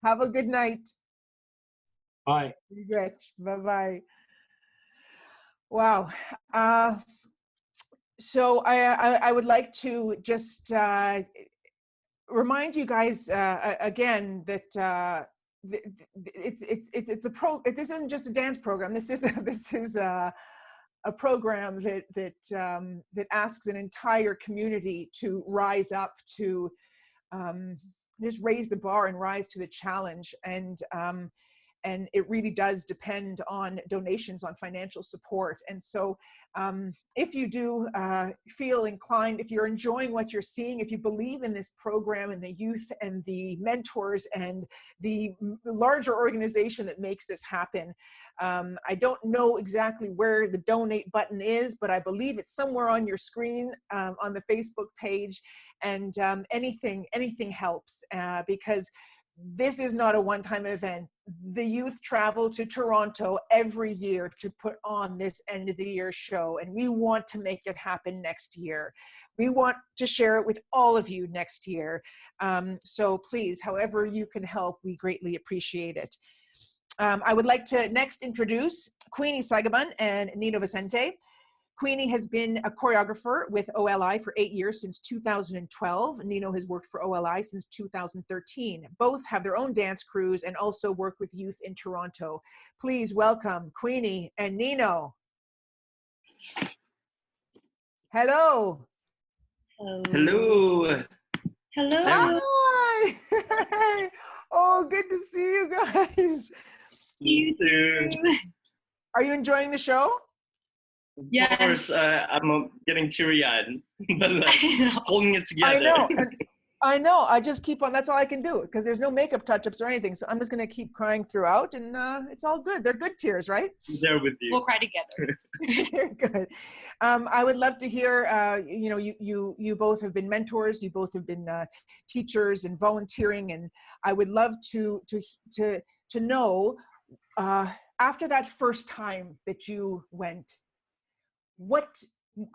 Have a good night.
Bye.
Bye-bye. Wow. So I would like to just remind you guys again that this isn't just a dance program. This is a program that asks an entire community to rise up to just raise the bar and rise to the challenge. And it really does depend on donations, on financial support. And so if you do feel inclined, if you're enjoying what you're seeing, if you believe in this program and the youth and the mentors and the larger organization that makes this happen, I don't know exactly where the donate button is, but I believe it's somewhere on your screen on the Facebook page. And anything helps because this is not a one-time event. The youth travel to Toronto every year to put on this end of the year show, and we want to make it happen next year. We want to share it with all of you next year. So please, however you can help, we greatly appreciate it. I would like to next introduce Queenie Saigaban and Nino Vicente. Queenie has been a choreographer with OLI for 8 years, since 2012. Nino has worked for OLI since 2013. Both have their own dance crews and also work with youth in Toronto. Please welcome Queenie and Nino. Hello.
Hello.
Hello.
Hi. Oh, good to see you guys.
You too.
Are you enjoying the show?
Yes. Of course, I'm getting teary-eyed, but holding it together.
I know. I know. I just keep on. That's all I can do because there's no makeup touch-ups or anything. So I'm just going to keep crying throughout, and it's all good. They're good tears, right?
I'm there with you.
We'll cry together.
Good. I would love to hear. You both have been mentors. You both have been teachers and volunteering, and I would love to know after that first time that you went,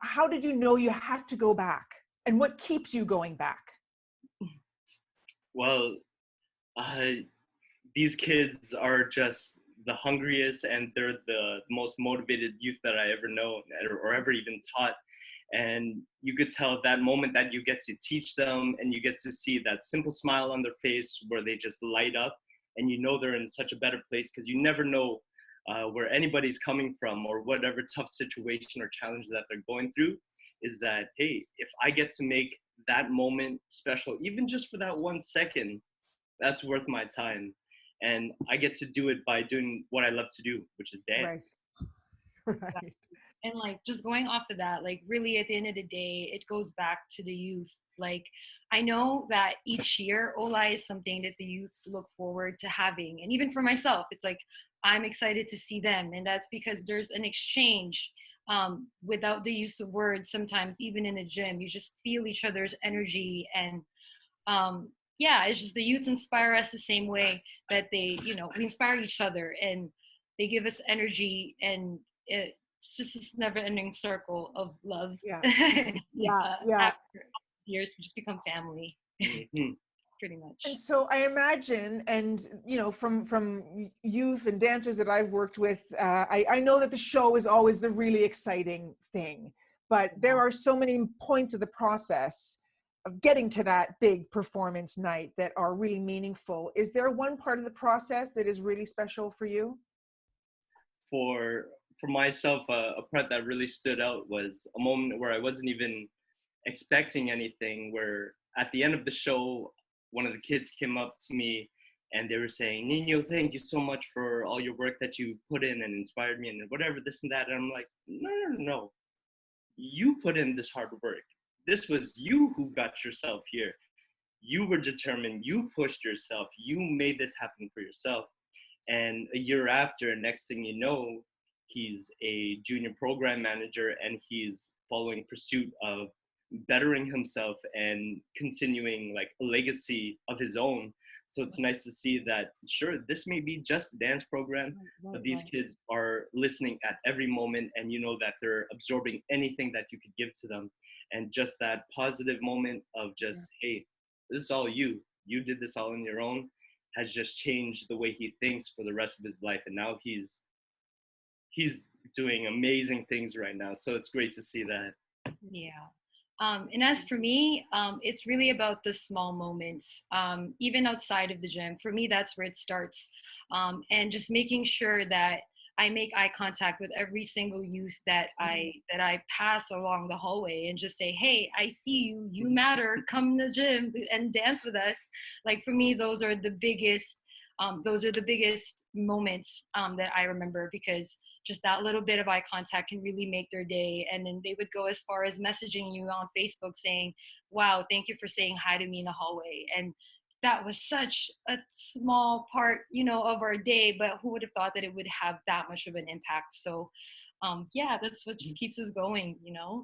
how did you know you had to go back, and what keeps you going back?
Well, these kids are just the hungriest, and they're the most motivated youth that I ever know or ever even taught. And you could tell that moment that you get to teach them and you get to see that simple smile on their face where they just light up, and you know they're in such a better place because you never know where anybody's coming from or whatever tough situation or challenge that they're going through. Is that, hey, if I get to make that moment special, even just for that 1 second, that's worth my time. And I get to do it by doing what I love to do, which is dance.
Right.
And like, just going off of that, like really at the end of the day, it goes back to the youth. Like, I know that each year Ola is something that the youths look forward to having. And even for myself, it's like, I'm excited to see them. And that's because there's an exchange without the use of words. Sometimes even in a gym, you just feel each other's energy. And yeah, it's just the youth inspire us the same way that they, we inspire each other, and they give us energy, and it's just this never-ending circle of love.
Yeah.
After years, we just become family.
Mm-hmm.
Pretty much.
And so I imagine, and from youth and dancers that I've worked with, I know that the show is always the really exciting thing, but there are so many points of the process of getting to that big performance night that are really meaningful. Is there one part of the process that is really special for you?
For myself, a part that really stood out was a moment where I wasn't even expecting anything, where at the end of the show, one of the kids came up to me and they were saying, "Nino, thank you so much for all your work that you put in and inspired me and whatever, this and that." And I'm like, no. You put in this hard work. This was you who got yourself here. You were determined. You pushed yourself. You made this happen for yourself. And a year after, next thing you know, he's a junior program manager, and he's following pursuit of bettering himself and continuing like a legacy of his own. So it's nice to see that, sure, this may be just a dance program, but these kids are listening at every moment, and you know that they're absorbing anything that you could give to them. And just that positive moment of just, hey, this is all you. You did this all on your own, has just changed the way he thinks for the rest of his life. And now he's doing amazing things right now. So it's great to see that.
Yeah. And as for me, it's really about the small moments, even outside of the gym. For me, that's where it starts. And just making sure that I make eye contact with every single youth that I pass along the hallway, and just say, "Hey, I see you. You matter. Come to the gym and dance with us." Like, for me, those are the biggest moments that I remember, because just that little bit of eye contact can really make their day. And then they would go as far as messaging you on Facebook saying, "Wow, thank you for saying hi to me in the hallway." And that was such a small part, of our day, but who would have thought that it would have that much of an impact? So yeah, that's what just keeps us going, Yeah.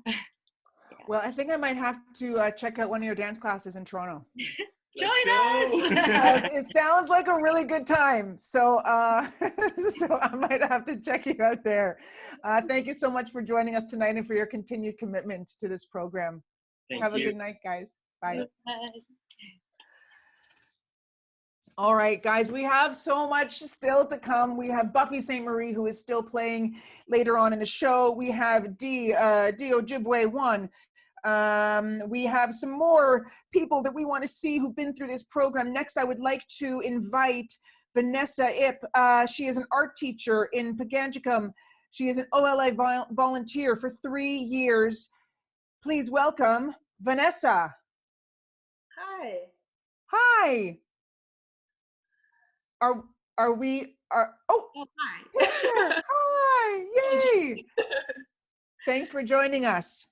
Well, I think I might have to check out one of your dance classes in Toronto.
Join us!
It sounds like a really good time. So, so I might have to check you out there. Thank you so much for joining us tonight and for your continued commitment to this program. Have a good night, guys. Bye.
Bye.
All right, guys, we have so much still to come. We have Buffy Sainte-Marie, who is still playing later on in the show. We have DOjibwe1. We have some more people that we want to see who've been through this program. Next, I would like to invite Vanessa Ip. She is an art teacher in Paganjicum. She is an OLA volunteer for 3 years. Please welcome Vanessa.
Hi.
Hi. Oh,
hi.
Picture. Hi. Yay. Thanks for joining us.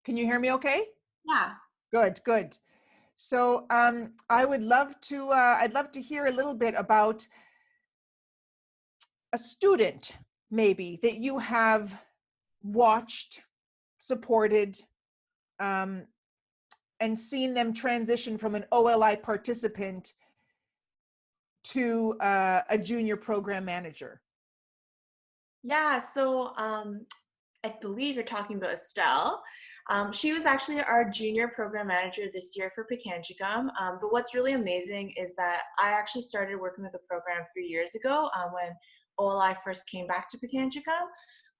Can you hear me okay?
Yeah.
Good. So I'd love to hear a little bit about a student maybe that you have watched, supported, and seen them transition from an OLI participant to a junior program manager.
Yeah, so I believe you're talking about Estelle. She was actually our junior program manager this year for Pekanjikam. But what's really amazing is that I actually started working with the program 3 years ago when OLI first came back to Pekanjikam.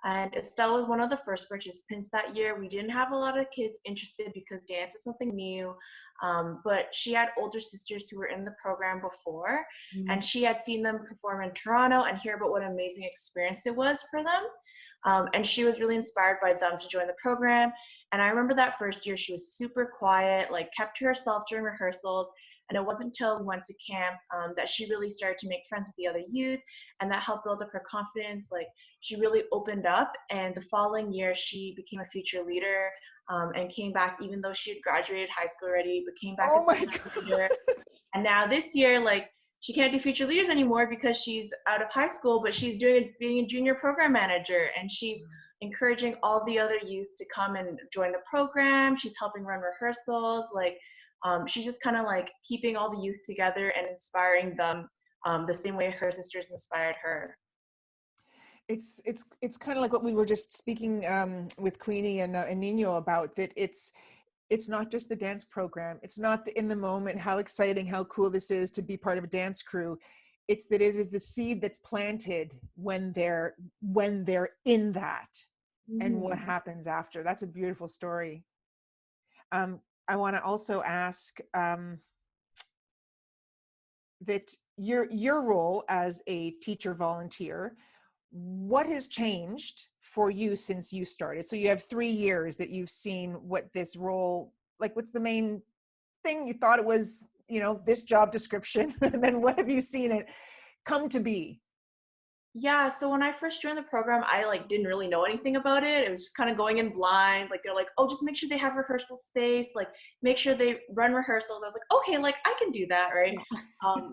And Estelle was one of the first participants that year. We didn't have a lot of kids interested because dance was something new. But she had older sisters who were in the program before, and she had seen them perform in Toronto and hear about what an amazing experience it was for them. And she was really inspired by them to join the program. And I remember that first year she was super quiet, like kept to herself during rehearsals. And it wasn't until we went to camp that she really started to make friends with the other youth, and that helped build up her confidence. Like she really opened up, and the following year she became a future leader and came back even though she had graduated high school already, but came back as a leader. And now this year, like she can't do future leaders anymore because she's out of high school, but she's being a junior program manager, and she's encouraging all the other youth to come and join the program. She's helping run rehearsals. Like she's just kind of like keeping all the youth together and inspiring them the same way her sisters inspired her.
It's kind of like what we were just speaking with Queenie and Nino about, that it's not just the dance program. It's not in the moment, how exciting, how cool this is to be part of a dance crew. It's that it is the seed that's planted when they're in that, and what happens after. That's a beautiful story. I want to also ask that your role as a teacher volunteer, what has changed for you since you started? So you have 3 years that you've seen what this role, like what's the main thing you thought it was, this job description, and then what have you seen it come to be?
Yeah, so when I first joined the program, I didn't really know anything about it. It was just kind of going in blind. Like they're like, oh, just make sure they have rehearsal space, like make sure they run rehearsals. I was like, okay, like I can do that, right?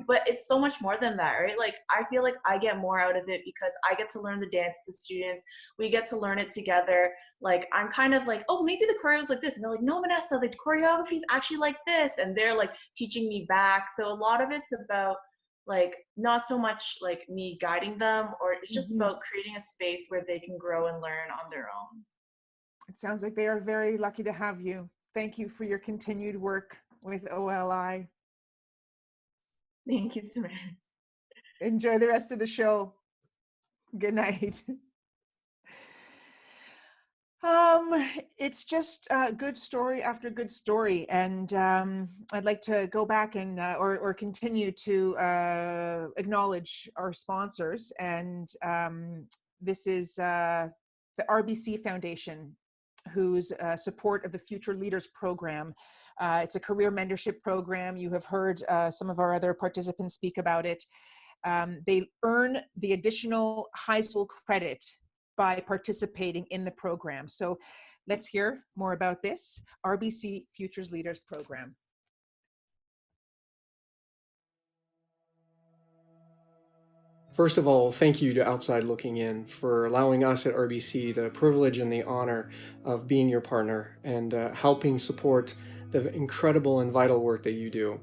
But it's so much more than that, right? Like I feel like I get more out of it because I get to learn the dance with the students. We get to learn it together. Like I'm kind of like, oh, maybe the choreo is like this, and they're like, no, Vanessa, the choreography is actually like this, and they're like teaching me back. So a lot of it's about like not so much like me guiding them, or it's just about creating a space where they can grow and learn on their own.
It sounds like they are very lucky to have you. Thank you for your continued work with OLI.
Thank you, Samara.
Enjoy the rest of the show. Good night. It's just good story after good story, and I'd like to go back and or continue to acknowledge our sponsors, and this is the RBC Foundation, whose support of the Future Leaders Program. It's a career mentorship program. You have heard some of our other participants speak about it. They earn the additional high school credit by participating in the program. So let's hear more about this RBC Futures Leaders Program.
First of all, thank you to Outside Looking In for allowing us at RBC the privilege and the honor of being your partner and helping support the incredible and vital work that you do.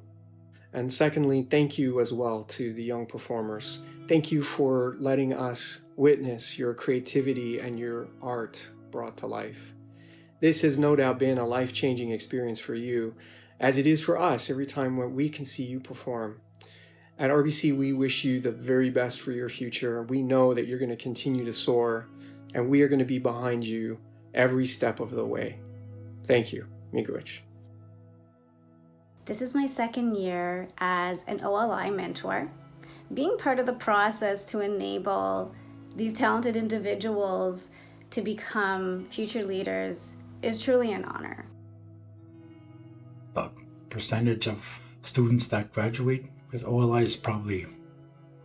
And secondly, thank you as well to the young performers. Thank you for letting us witness your creativity and your art brought to life. This has no doubt been a life-changing experience for you, as it is for us every time when we can see you perform. At RBC, we wish you the very best for your future. We know that you're going to continue to soar, and we are going to be behind you every step of the way. Thank you. Miigwech.
This is my second year as an OLI mentor. Being part of the process to enable these talented individuals to become future leaders is truly an honor.
The percentage of students that graduate with OLI is probably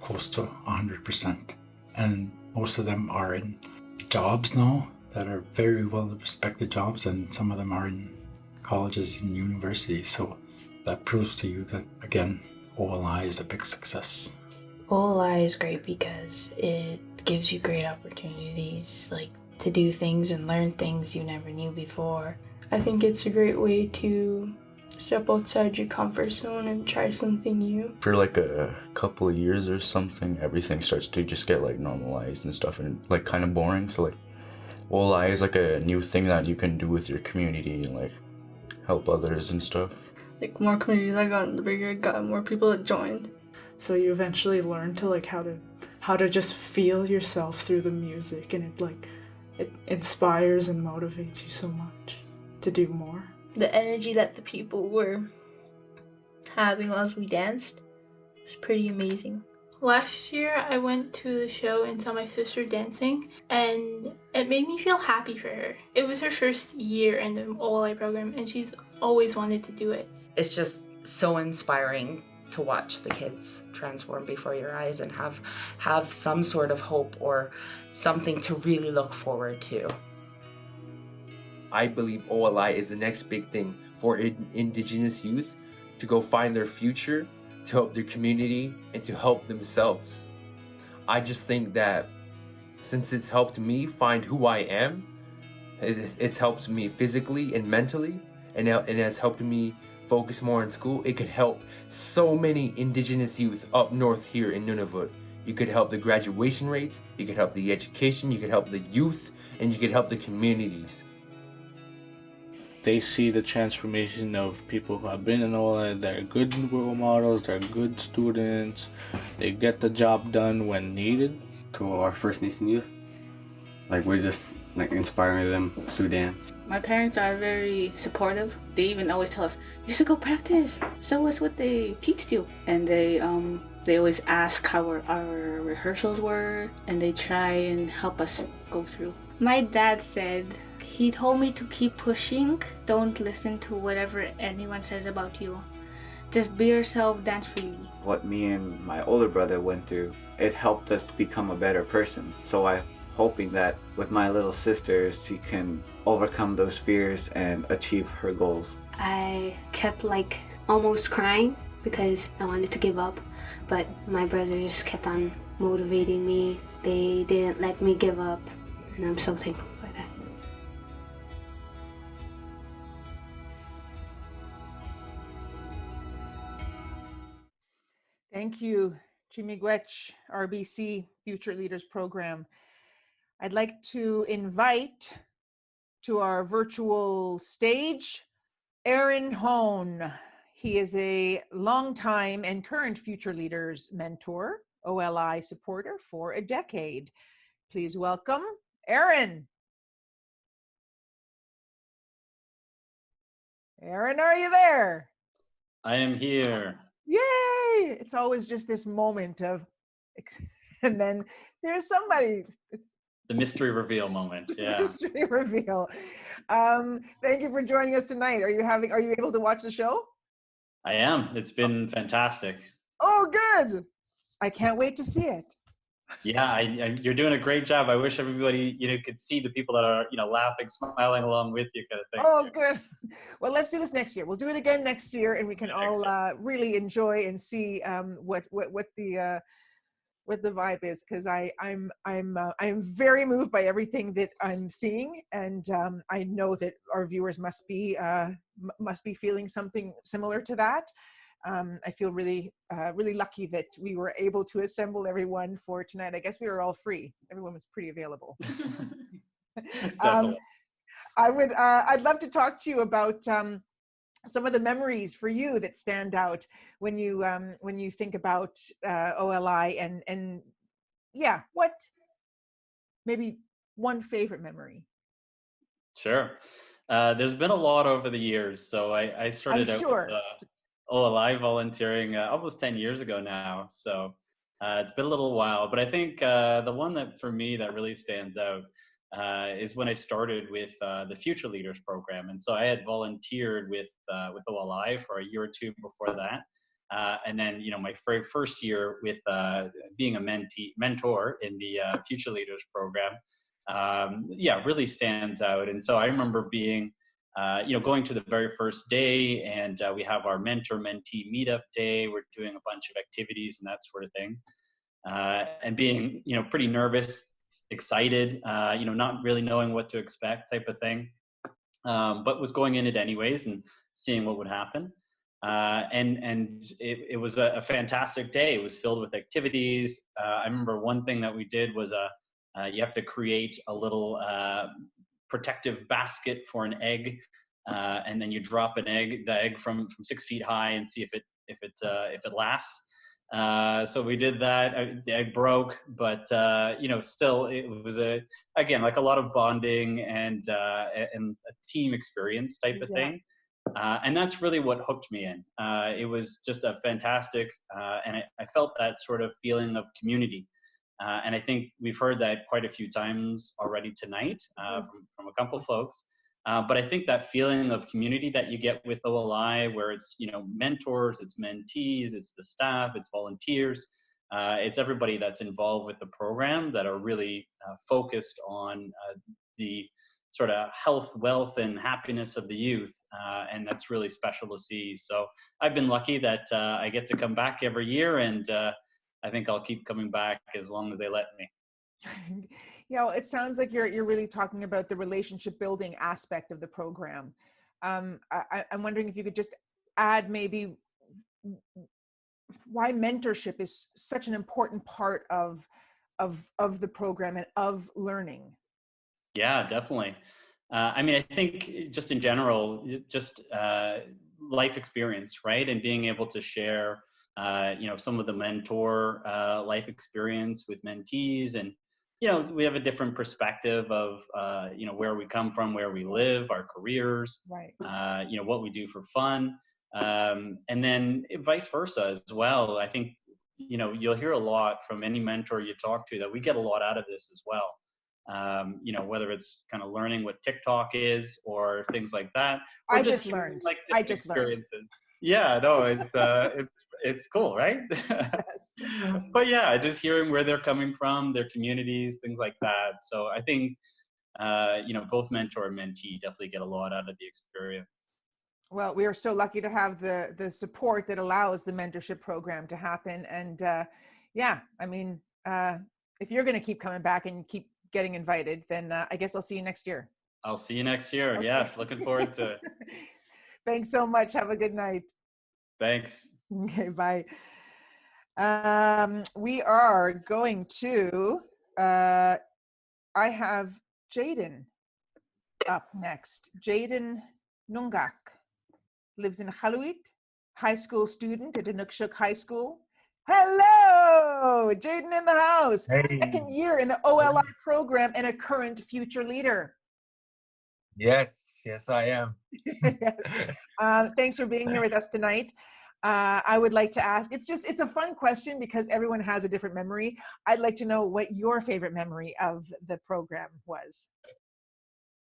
close to 100%. And most of them are in jobs now that are very well respected jobs, and some of them are in colleges and universities. So that proves to you that, again, OLI is a big success.
OLI is great because it gives you great opportunities, like to do things and learn things you never knew before.
I think it's a great way to step outside your comfort zone and try something new.
For like a couple of years or something, everything starts to just get like normalized and stuff, and like kind of boring. So like OLI is like a new thing that you can do with your community and like help others and stuff.
Like more communities I got, the bigger it got, more people that joined.
So you eventually learn to like how to just feel yourself through the music, and it inspires and motivates you so much to do more.
The energy that the people were having as we danced was pretty amazing.
Last year I went to the show and saw my sister dancing, and it made me feel happy for her. It was her first year in the OLI program, and she's always wanted to do it.
It's just so inspiring to watch the kids transform before your eyes and have some sort of hope or something to really look forward to.
I believe OLI is the next big thing for Indigenous youth to go find their future, to help their community, and to help themselves. I just think that since it's helped me find who I am, it's helped me physically and mentally, and it has helped me focus more on school. It could help so many Indigenous youth up north here in Nunavut. You could help the graduation rates, you could help the education, you could help the youth, and you could help the communities.
They see the transformation of people who have been in OLI. They're good role models, they're good students, they get the job done when needed.
To our First Nation youth, like we're just like inspiring them to dance.
My parents are very supportive. They even always tell us, you should go practice, show us what they teach you. And they always ask how our rehearsals were, and they try and help us go through.
My dad said, he told me to keep pushing. Don't listen to whatever anyone says about you. Just be yourself, dance freely.
What me and my older brother went through, it helped us to become a better person. So I'm hoping that with my little sister, she can overcome those fears and achieve her goals.
I kept like almost crying because I wanted to give up, but my brothers kept on motivating me. They didn't let me give up, and I'm so thankful for that.
Thank you, DOjibwe1, RBC Future Leaders Program. I'd like to invite to our virtual stage Aaron Hone. He is a longtime and current Future Leaders mentor, OLI supporter for a decade. Please welcome Aaron. Aaron, are you there?
I am here.
Yay! It's always just this moment of, and then there's somebody.
The mystery reveal moment. Yeah.
Mystery reveal. Thank you for joining us tonight. Are you able to watch the show?
I am. It's been fantastic.
Oh, good. I can't wait to see it.
Yeah, you're doing a great job. I wish everybody, could see the people that are, laughing, smiling along with you, kind of thing.
Oh, good. Well, let's do this next year. We'll do it again next year, and we can all really enjoy and see what the vibe is, because I'm very moved by everything that I'm seeing, and I know that our viewers must be feeling something similar to that. I feel really lucky that we were able to assemble everyone for tonight. I guess we were all free. Everyone was pretty available. I'd love to talk to you about some of the memories for you that stand out when you think about OLI, and yeah, what maybe one favorite memory?
Sure. There's been a lot over the years. So I started out with OLI volunteering almost 10 years ago now. So it's been a little while, but I think the one that for me that really stands out is when I started with the Future Leaders Program. And so I had volunteered with OLI for a year or two before that. And then, my very first year with being a mentor in the Future Leaders Program, really stands out. And so I remember being going to the very first day, and we have our mentor-mentee meetup day. We're doing a bunch of activities and that sort of thing, and being, pretty nervous, excited, not really knowing what to expect type of thing, but was going in it anyways and seeing what would happen. And it was a fantastic day. It was filled with activities. I remember one thing that we did was you have to create a little protective basket for an egg, and then you drop the egg from 6 feet high and see if it lasts. So we did that. The egg broke, but still it was again like a lot of bonding and a team experience type of thing. And that's really what hooked me in. It was just a fantastic, and I felt that sort of feeling of community. And I think we've heard that quite a few times already tonight from a couple folks. But I think that feeling of community that you get with OLI, where it's mentors, it's mentees, it's the staff, it's volunteers, it's everybody that's involved with the program that are really focused on the sort of health, wealth, and happiness of the youth. And that's really special to see. So I've been lucky that I get to come back every year, and I think I'll keep coming back as long as they let me.
It sounds like you're really talking about the relationship building aspect of the program. I'm wondering if you could just add maybe why mentorship is such an important part of the program and of learning. Yeah,
definitely. I think just in general, just life experience, right? And being able to share, some of the mentor life experience with mentees. And, we have a different perspective of, where we come from, where we live, our careers,
right.
What we do for fun. And then vice versa as well. I think, you'll hear a lot from any mentor you talk to that we get a lot out of this as well. Whether it's kind of learning what TikTok is or things like that. Or
I just learned.
Like
I just
experiences.
learned.
Yeah, no, it's cool, right?
Yes.
But yeah, just hearing where they're coming from, their communities, things like that. So I think, both mentor and mentee definitely get a lot out of the experience.
Well, we are so lucky to have the support that allows the mentorship program to happen. And if you're going to keep coming back and keep getting invited, then I guess I'll see you next year.
I'll see you next year. Okay. Yes, looking forward to it.
Thanks so much. Have a good night.
Thanks.
Okay, bye. We are going to, I have Jaden up next. Jaden Nungak lives in Haluit, high school student at Inukshuk High School. Hello, Jaden in the house.
Hey.
Second year in the OLI program and a current future leader.
Yes, I am.
Yes. Thanks for being here with us tonight. I would like to ask, it's a fun question because everyone has a different memory. I'd like to know what your favorite memory of the program was.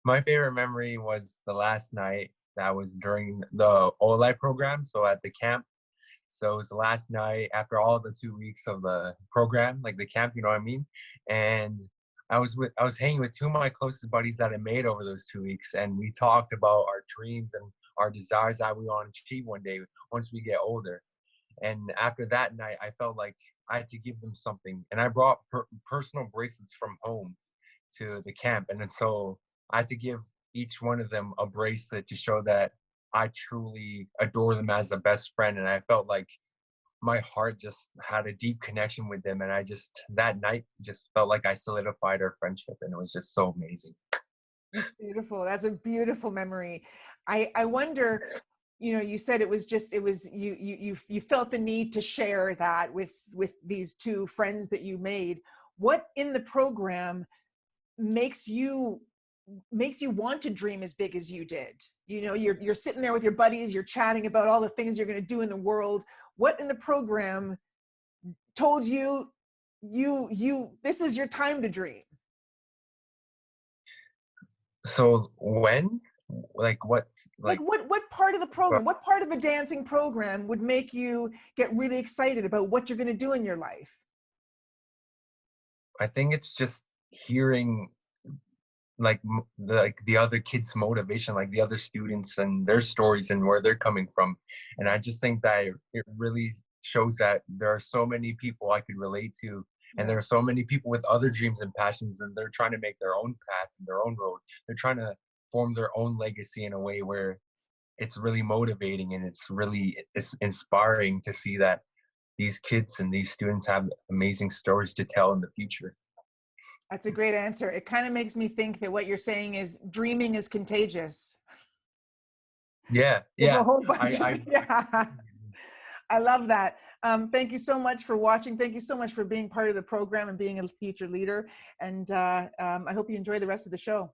My favorite memory was the last night that was during the OLI program, so at the camp. So it was the last night after all the 2 weeks of the program, like the camp, you know what I mean? And I was hanging with two of my closest buddies that I made over those 2 weeks, and we talked about our dreams and our desires that we want to achieve one day once we get older. And after that night, I felt like I had to give them something, and I brought personal bracelets from home to the camp, and then so I had to give each one of them a bracelet to show that I truly adore them as a best friend. And I felt like my heart just had a deep connection with them, and that night just felt like I solidified our friendship, and it was just so amazing.
It's beautiful. That's a beautiful memory. I wonder, you said you felt the need to share that with these two friends that you made. What in the program makes you want to dream as big as you did? You're sitting there with your buddies, you're chatting about all the things you're going to do in the world. What in the program told you this is your time to dream?
So when? What
part of the program, what part of the dancing program would make you get really excited about what you're going to do in your life?
I think it's just hearing like the other kids' motivation, like the other students and their stories and where they're coming from. And I just think that it really shows that there are so many people I could relate to, and there are so many people with other dreams and passions, and they're trying to make their own path and their own road. They're trying to form their own legacy in a way where it's really motivating, and it's inspiring to see that these kids and these students have amazing stories to tell in the future.
That's a great answer. It kind of makes me think that what you're saying is dreaming is contagious.
Yeah.
A whole bunch I love that. Thank you so much for watching. Thank you so much for being part of the program and being a future leader. And I hope you enjoy the rest of the show.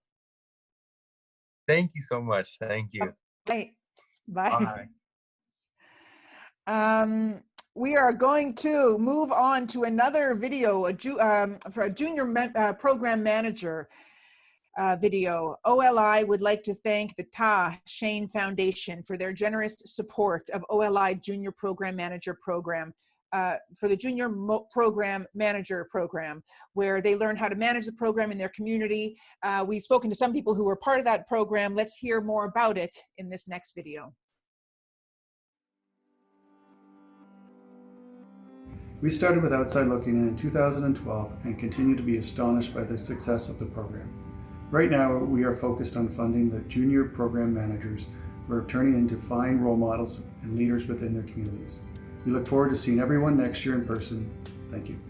Thank you so much. Thank you.
Bye. We are going to move on to another video for a junior program manager video. OLI would like to thank the Ta Shane Foundation for their generous support of OLI Junior Program Manager Program, for the Junior Program Manager Program, where they learn how to manage the program in their community. We've spoken to some people who were part of that program. Let's hear more about it in this next video.
We started with Outside Looking In 2012 and continue to be astonished by the success of the program. Right now, we are focused on funding the junior program managers who are turning into fine role models and leaders within their communities. We look forward to seeing everyone next year in person. Thank you.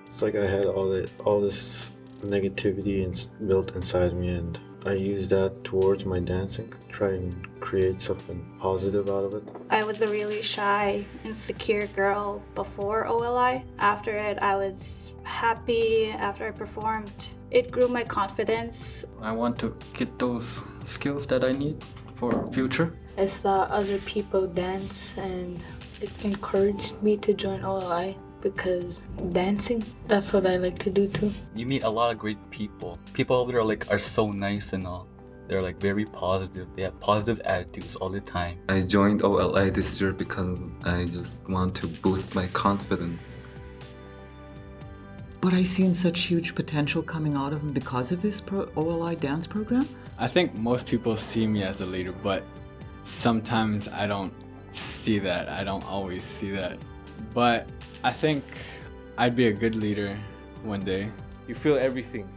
It's like I had all this negativity built inside me, and I used that towards my dancing, try and create something positive out of it.
I was a really shy, insecure girl before OLI. After it, I was happy after I performed. It grew my confidence.
I want to get those skills that I need for future.
I saw other people dance and it encouraged me to join OLI because dancing, that's what I like to do too.
You meet a lot of great people. People over there are so nice and all. They're very positive. They have positive attitudes all the time.
I joined OLI this year because I just want to boost my confidence.
But I seen such huge potential coming out of him because of this OLI dance program.
I think most people see me as a leader, but sometimes I don't see that. I don't always see that. But I think I'd be a good leader one day.
You feel everything.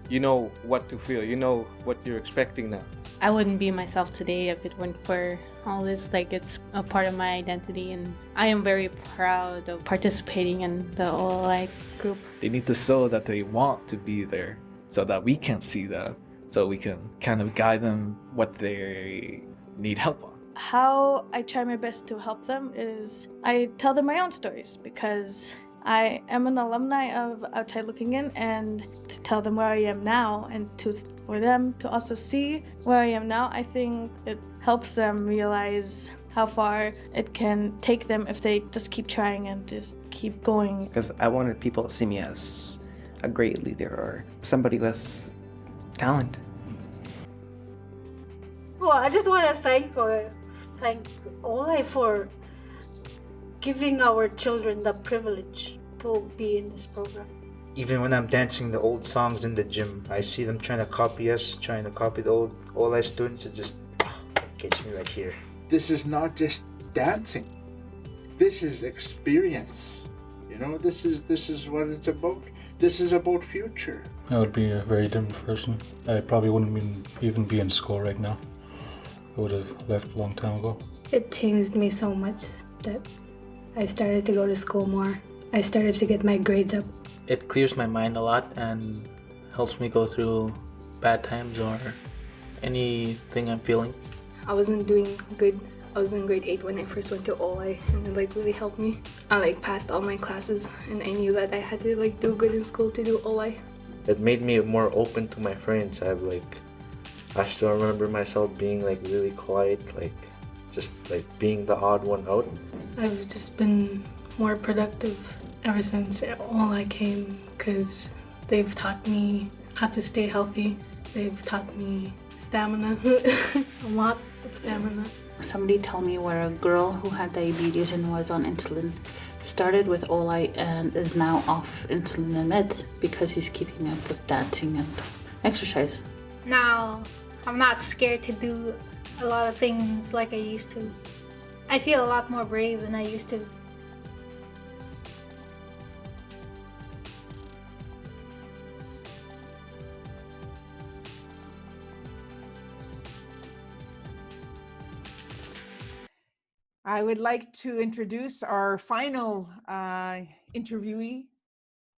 You know what to feel. You know what you're expecting now.
I wouldn't be myself today if it weren't for all this. It's a part of my identity, and I am very proud of participating in the OLI group.
They need to show that they want to be there so that we can see that, so we can kind of guide them what they need help on.
How I try my best to help them is I tell them my own stories, because I am an alumni of Outside Looking In, and to tell them where I am now and for them to also see where I am now, I think it helps them realize how far it can take them if they just keep trying and just keep going.
Because I wanted people to see me as a great leader or somebody with talent.
Well, I just want to thank OLI for giving our children the privilege to be in this program.
Even when I'm dancing the old songs in the gym, I see them trying to copy us, trying to copy the old OLI students. It just gets me right here.
This is not just dancing. This is experience. You know, this is what it's about. This is about future.
I would be a very different person. I probably wouldn't even be in school right now. I would have left a long time ago.
It changed me so much that I started to go to school more. I started to get my grades up.
It clears my mind a lot and helps me go through bad times or anything I'm feeling.
I wasn't doing good. I was in grade 8 when I first went to OLI, and it really helped me. I passed all my classes, and I knew that I had to do good in school to do OLI.
It made me more open to my friends. I still remember myself being really quiet, just being the odd one out.
I've just been more productive ever since OLI came, because they've taught me how to stay healthy. They've taught me stamina, a lot of stamina.
Somebody told me where a girl who had diabetes and was on insulin started with OLI and is now off insulin and meds because he's keeping up with dancing and
Exercise.
Now, I'm not scared to do a lot of things like I used to. I feel a lot more brave than I used to.
I would like to introduce our final interviewee,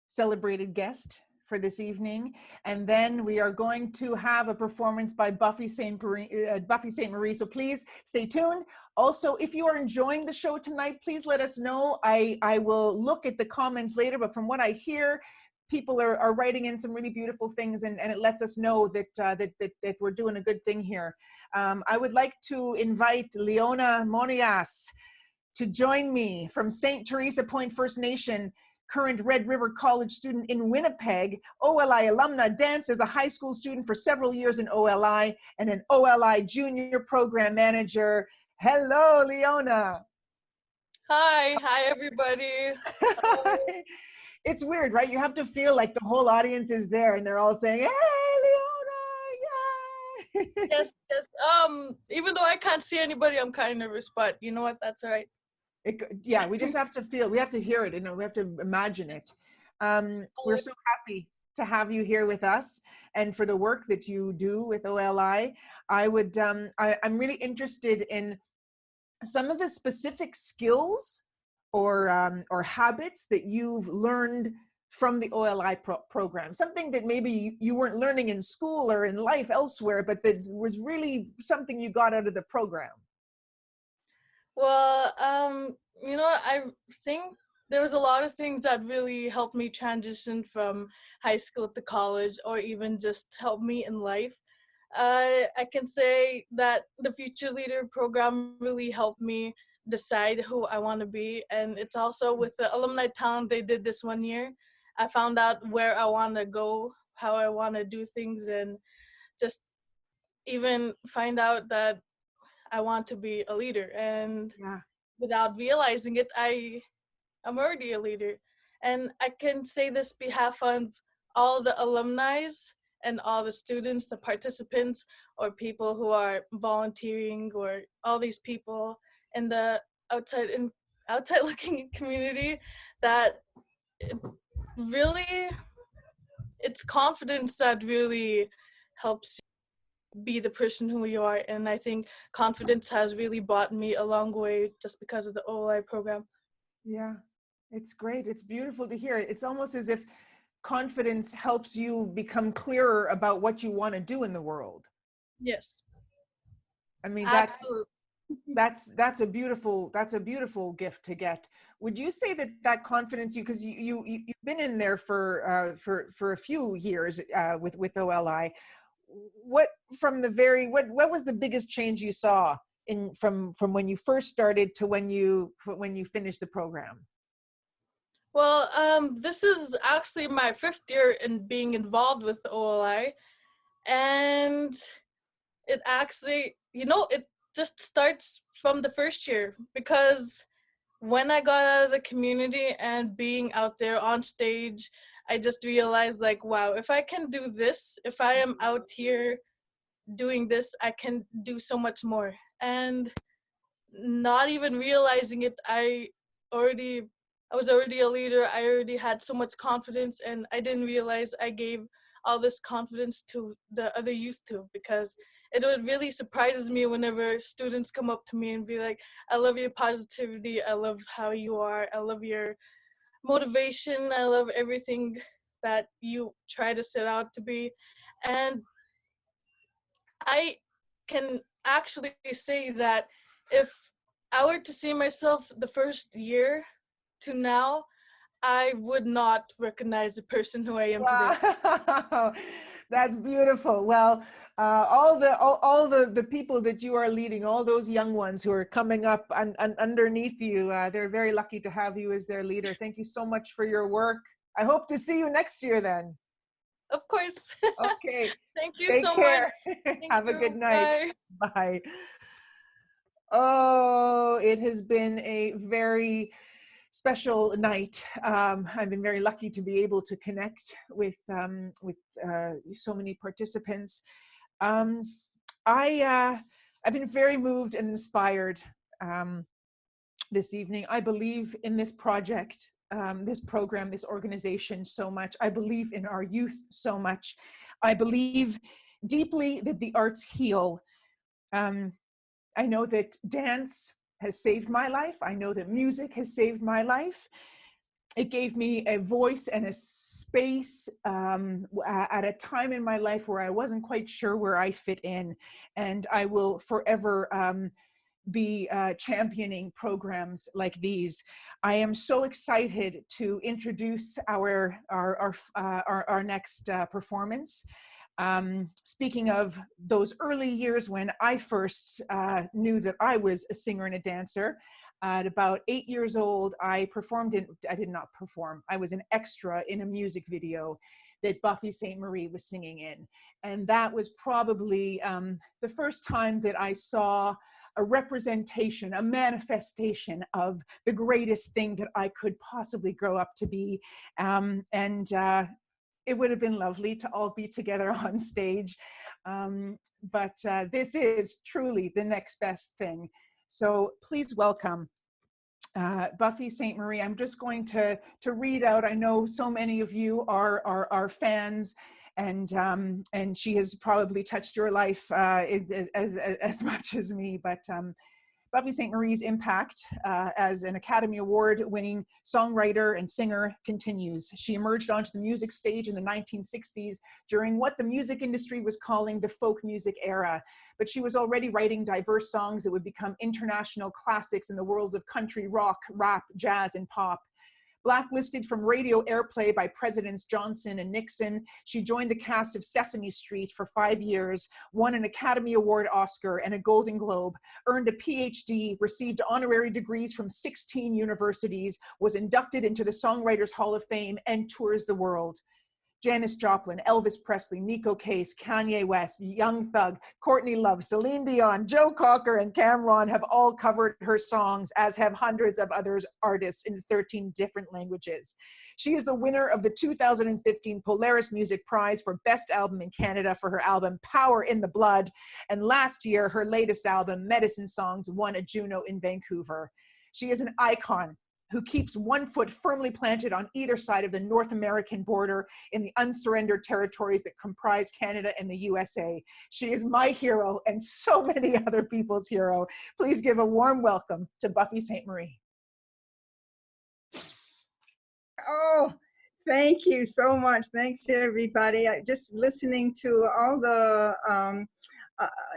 celebrated guest for this evening. And then we are going to have a performance by Buffy Sainte-Marie. So please stay tuned. Also, if you are enjoying the show tonight, please let us know. I will look at the comments later, but from what I hear, people are writing in some really beautiful things, and it lets us know that we're doing a good thing here. I would like to invite Leona Monias to join me from St. Teresa Point First Nation, current Red River College student in Winnipeg, OLI alumna, danced as a high school student for several years in OLI, and an OLI junior program manager. Hello, Leona.
Hi everybody.
It's weird, right? You have to feel like the whole audience is there and they're all saying, "Hey, Leona, yay!"
Yes. Even though I can't see anybody, I'm kind of nervous, but you know what? That's all right.
Yeah, we just have to feel, we have to hear it, we have to imagine it. We're so happy to have you here with us and for the work that you do with OLI. I'm really interested in some of the specific skills or habits that you've learned from the OLI program, something that maybe you weren't learning in school or in life elsewhere, but that was really something you got out of the program.
Well, I think there was a lot of things that really helped me transition from high school to college, or even just helped me in life. I can say that the Future Leader program really helped me decide who I want to be, and it's also with the alumni town they did this 1 year. I found out where I want to go, how I want to do things, and just even find out that I want to be a leader. And without realizing it, I'm already a leader. And I can say this behalf of all the alumni and all the students, the participants, or people who are volunteering, or all these people in the outside looking community, that really, it's confidence that really helps you be the person who you are. And I think confidence has really brought me a long way just because of the OLI program.
Yeah, it's great. It's beautiful to hear. It's almost as if confidence helps you become clearer about what you want to do in the world.
Yes.
I mean,
absolutely.
That's a beautiful gift to get. Would you say that confidence, because you've been in there for a few years with OLI, what was the biggest change you saw from when you first started to when you finished the program?
Well, this is actually my 5th year in being involved with the OLI, and it actually, it just starts from the first year, because when I got out of the community and being out there on stage, I just realized, like, wow, if I can do this, if I am out here doing this, I can do so much more. And not even realizing it, I was already a leader. I already had so much confidence, and I didn't realize I gave all this confidence to the other youth too, because it really surprises me whenever students come up to me and be like, I love your positivity, I love how you are, I love your motivation, I love everything that you try to set out to be. And I can actually say that if I were to see myself the first year to now, I would not recognize the person who I am today.
That's beautiful. Well, all the people that you are leading, all those young ones who are coming up underneath you, they're very lucky to have you as their leader. Thank you so much for your work. I hope to see you next year then.
Of course.
Okay.
Thank you
Take
so
care.
much.
Have a good night. Bye. Bye. Oh, it has been a very special night. I've been very lucky to be able to connect with so many participants. I've been very moved and inspired this evening. I believe in this project, this program, this organization so much. I believe in our youth so much. I believe deeply that the arts heal. I know that dance has saved my life. I know that music has saved my life. It gave me a voice and a space at a time in my life where I wasn't quite sure where I fit in. And I will forever be championing programs like these. I am so excited to introduce our next performance. Speaking of those early years when I first knew that I was a singer and a dancer, at about 8 years old, I did not perform, I was an extra in a music video that Buffy Sainte-Marie was singing in. And that was probably the first time that I saw a representation, a manifestation of the greatest thing that I could possibly grow up to be. It would have been lovely to all be together on stage. But this is truly the next best thing. So please welcome Buffy Sainte-Marie. I'm just going to read out, I know so many of you are fans, and she has probably touched your life as much as me, but Buffy Sainte-Marie's impact as an Academy Award-winning songwriter and singer continues. She emerged onto the music stage in the 1960s during what the music industry was calling the folk music era, but she was already writing diverse songs that would become international classics in the worlds of country, rock, rap, jazz, and pop. Blacklisted from radio airplay by Presidents Johnson and Nixon, she joined the cast of Sesame Street for 5 years, won an Academy Award, Oscar, and a Golden Globe, earned a PhD, received honorary degrees from 16 universities, was inducted into the Songwriters Hall of Fame, and tours the world. Janis Joplin, Elvis Presley, Nico Case, Kanye West, Young Thug, Courtney Love, Celine Dion, Joe Cocker, and Cameron have all covered her songs, as have hundreds of other artists in 13 different languages. She is the winner of the 2015 Polaris Music Prize for Best Album in Canada for her album Power in the Blood, and last year her latest album, Medicine Songs, won a Juno in Vancouver. She is an icon who keeps one foot firmly planted on either side of the North American border in the unsurrendered territories that comprise Canada and the USA. She is my hero and so many other people's hero. Please give a warm welcome to Buffy Sainte-Marie.
Oh, thank you so much. Thanks to everybody. Just listening to all the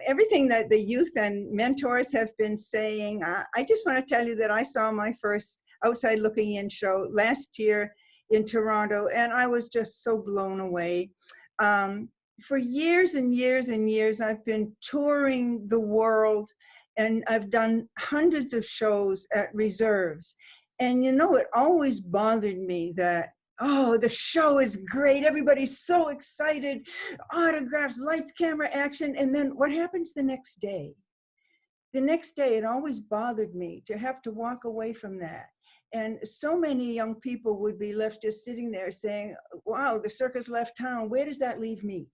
everything that the youth and mentors have been saying. I just want to tell you that I saw my first Outside Looking In show last year in Toronto, and I was just so blown away. For years and years and years, I've been touring the world, and I've done hundreds of shows at reserves. And you know, it always bothered me that, oh, the show is great, everybody's so excited, autographs, lights, camera, action, and then what happens the next day? The next day, it always bothered me to have to walk away from that. And so many young people would be left just sitting there saying, wow, the circus left town, where does that leave me?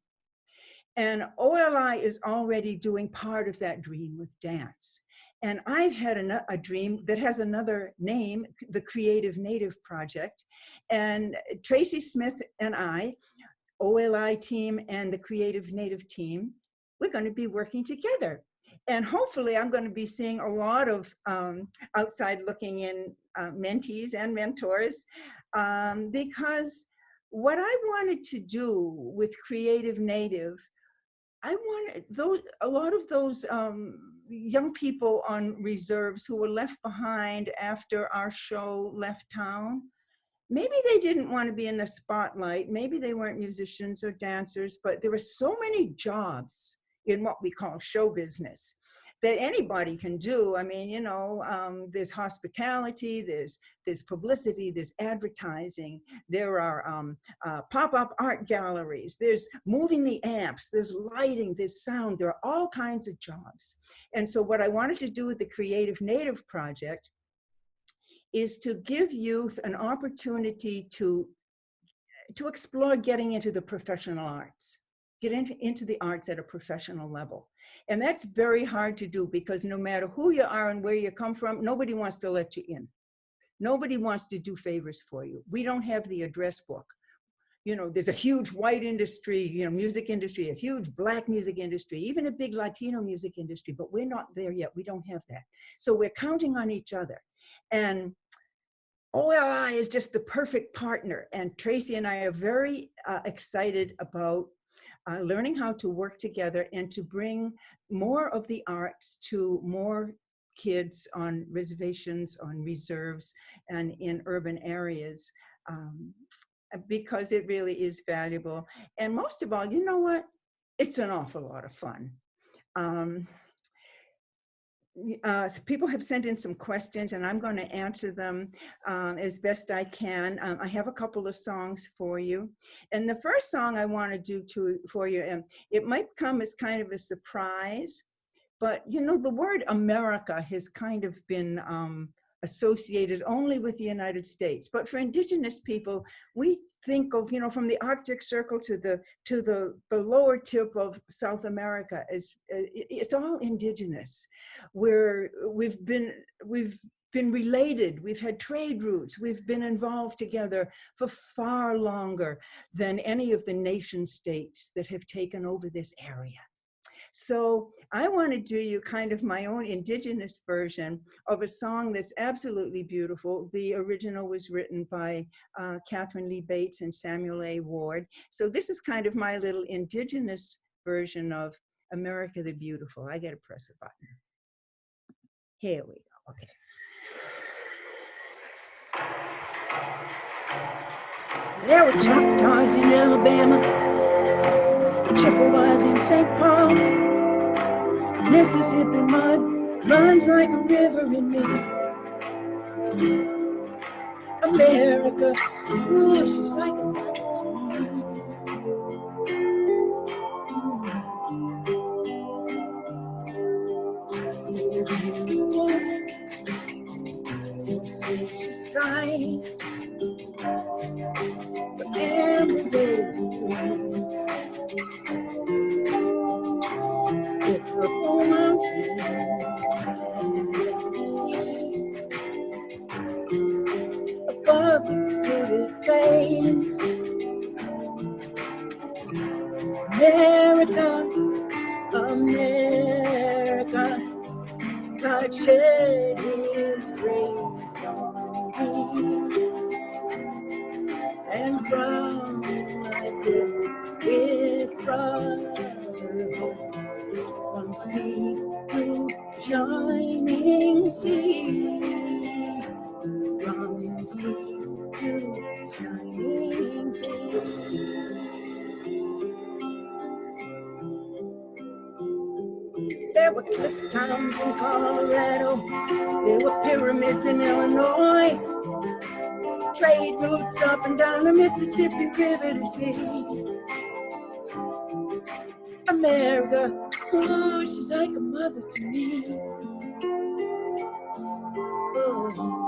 And OLI is already doing part of that dream with dance. And I've had a dream that has another name, the Creative Native Project. And Tracy Smith and I, OLI team and the Creative Native team, we're going to be working together. And hopefully I'm going to be seeing a lot of outside looking in mentees and mentors, because what I wanted to do with Creative Native, I wanted a lot of those young people on reserves who were left behind after our show left town. Maybe they didn't want to be in the spotlight. Maybe they weren't musicians or dancers, but there were so many jobs in what we call show business that anybody can do. I mean, you know, there's hospitality, there's publicity, there's advertising, there are pop-up art galleries, there's moving the amps, there's lighting, there's sound, there are all kinds of jobs. And so what I wanted to do with the Creative Native Project is to give youth an opportunity to to explore getting into the professional arts, get into the arts at a professional level. And that's very hard to do because no matter who you are and where you come from, nobody wants to let you in. Nobody wants to do favors for you. We don't have the address book. You know, there's a huge white industry, you know, music industry, a huge black music industry, even a big Latino music industry, but we're not there yet. We don't have that. So we're counting on each other. And OLI is just the perfect partner. And Tracy and I are very excited about learning how to work together and to bring more of the arts to more kids on reservations, on reserves, and in urban areas. Because it really is valuable. And most of all, you know what? It's an awful lot of fun. People have sent in some questions and I'm going to answer them as best I can. I have a couple of songs for you. And the first song I want to do for you, and it might come as kind of a surprise, but you know, the word America has kind of been associated only with the United States. But for Indigenous people, we think of, you know, from the Arctic Circle to the lower tip of South America, it's all Indigenous. We've been related, we've had trade routes, we've been involved together for far longer than any of the nation states that have taken over this area. So I want to do you kind of my own Indigenous version of a song that's absolutely beautiful. The original was written by Catherine Lee Bates and Samuel A. Ward. So this is kind of my little Indigenous version of America the Beautiful. I gotta press a button. Here we go, okay. There were Choctaws in Alabama, Chippewas in St. Paul. Mississippi mud runs like a river in me. America, ooh, she's like a mother to me. For spacious skies, for every day's blue. For purple mountains, above the fruited plains. America, America, God shed his grace on me, and crowned my brook with brotherhood, from sea to shining sea, from sea to shining sea. There were cliff towns in Colorado, there were pyramids in Illinois, trade routes up and down the Mississippi River to see. America, oh, she's like a mother to me. Oh.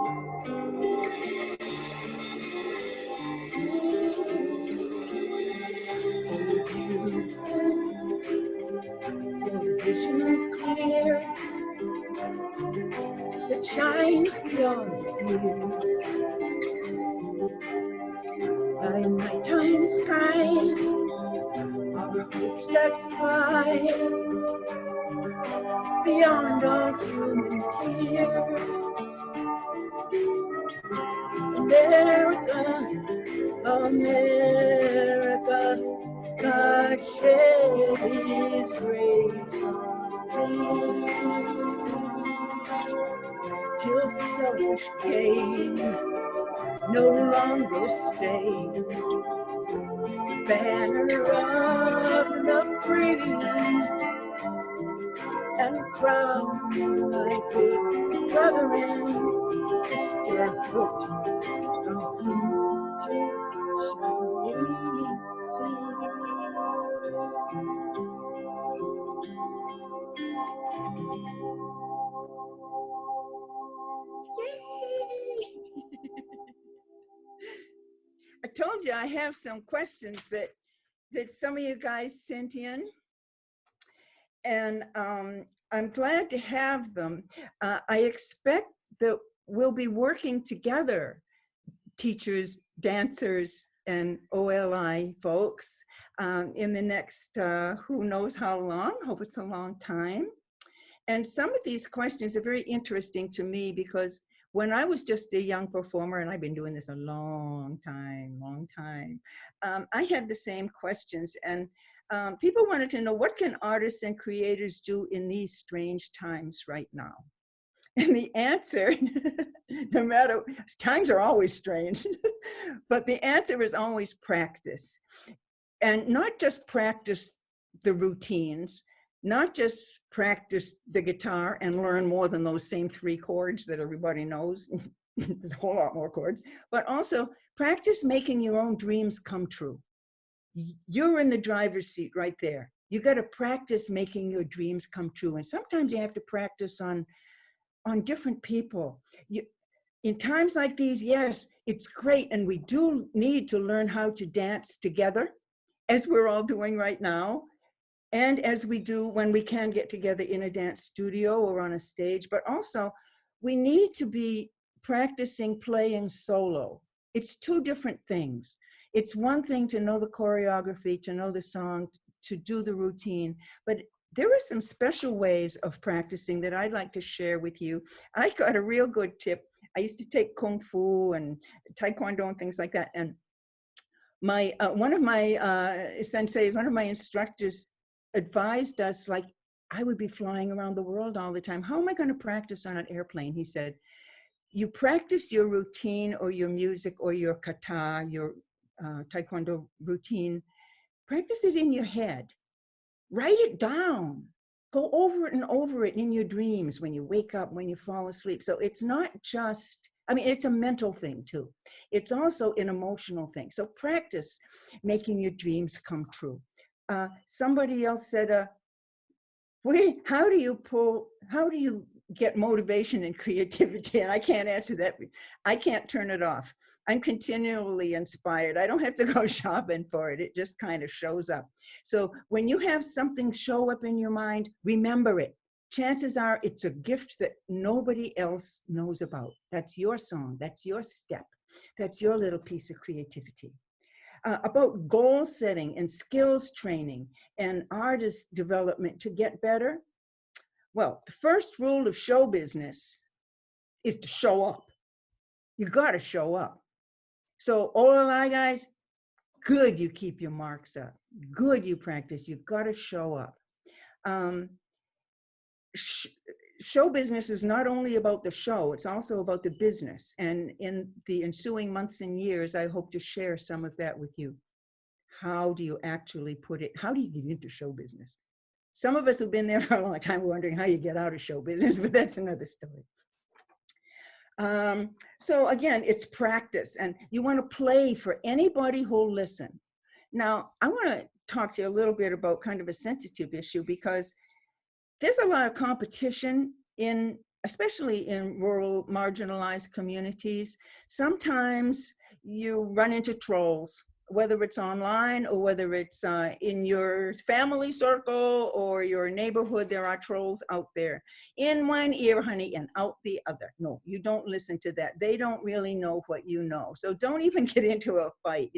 Vision clear that shines beyond years. By nighttime skies are hopes that fly beyond all human tears. America, America, God shed his grace on me, till selfish gain no longer stayed. Banner of the free and crown my good brother and sisterhood, from sea to shining sea. told you I have some questions that some of you guys sent in, and I'm glad to have them. I expect that we'll be working together, teachers, dancers, and OLI folks, in the next who knows how long. Hope it's a long time. And some of these questions are very interesting to me because when I was just a young performer, and I've been doing this a long time, I had the same questions. And people wanted to know, what can artists and creators do in these strange times right now? And the answer, no matter, times are always strange, but the answer is always practice. And not just practice the routines, not just practice the guitar and learn more than those same 3 chords that everybody knows. There's a whole lot more chords, but also practice making your own dreams come true. You're in the driver's seat right there. You got to practice making your dreams come true. And sometimes you have to practice on different people. In times like these, yes, it's great. And we do need to learn how to dance together, as we're all doing right now. And as we do when we can get together in a dance studio or on a stage, but also we need to be practicing playing solo. It's 2 different things. It's one thing to know the choreography, to know the song, to do the routine, but there are some special ways of practicing that I'd like to share with you. I got a real good tip. I used to take Kung Fu and Taekwondo and things like that. And one of my senseis, one of my instructors advised us, like, I would be flying around the world all the time. How am I going to practice on an airplane? He said, you practice your routine or your music or your kata, your Taekwondo routine, practice it in your head. Write it down. Go over it and over it in your dreams when you wake up, when you fall asleep. So it's not just, it's a mental thing too. It's also an emotional thing. So practice making your dreams come true. Somebody else said, how do you get motivation and creativity? And I can't answer that. I can't turn it off. I'm continually inspired. I don't have to go shopping for it. It just kind of shows up. So when you have something show up in your mind, remember it. Chances are it's a gift that nobody else knows about. That's your song. That's your step. That's your little piece of creativity. About goal setting and skills training and artist development to get better. Well, the first rule of show business is to show up. You got to show up. So OLI guys, good you keep your marks up. Good you practice. You got to show up. Show business is not only about the show, it's also about the business. And in the ensuing months and years, I hope to share some of that with you. How do you actually put it? How do you get into show business? Some of us who've been there for a long time are wondering how you get out of show business, but that's another story. So again, it's practice, and you want to play for anybody who'll listen. Now, I want to talk to you a little bit about kind of a sensitive issue, because there's a lot of competition especially in rural marginalized communities. Sometimes you run into trolls, whether it's online or whether it's in your family circle or your neighborhood. There are trolls out there. In one ear, honey, and out the other. No, you don't listen to that. They don't really know what you know. So don't even get into a fight.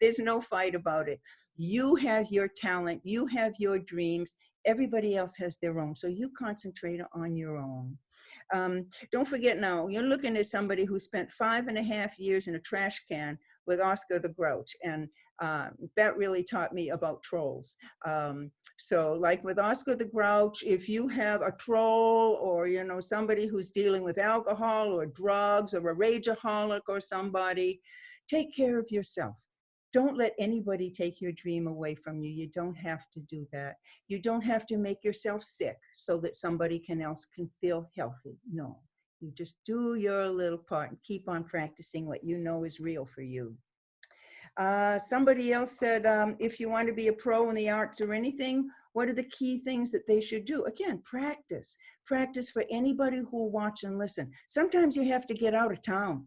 There's no fight about it. You have your talent. You have your dreams. Everybody else has their own. So you concentrate on your own. Don't forget now, you're looking at somebody who spent 5.5 years in a trash can with Oscar the Grouch. And that really taught me about trolls. So like with Oscar the Grouch, if you have a troll or, somebody who's dealing with alcohol or drugs or a rageaholic or somebody, take care of yourself. Don't let anybody take your dream away from you. You don't have to do that. You don't have to make yourself sick so that somebody else can feel healthy. No, you just do your little part and keep on practicing what you know is real for you. Somebody else said, if you want to be a pro in the arts or anything, what are the key things that they should do? Again, practice. Practice for anybody who will watch and listen. Sometimes you have to get out of town.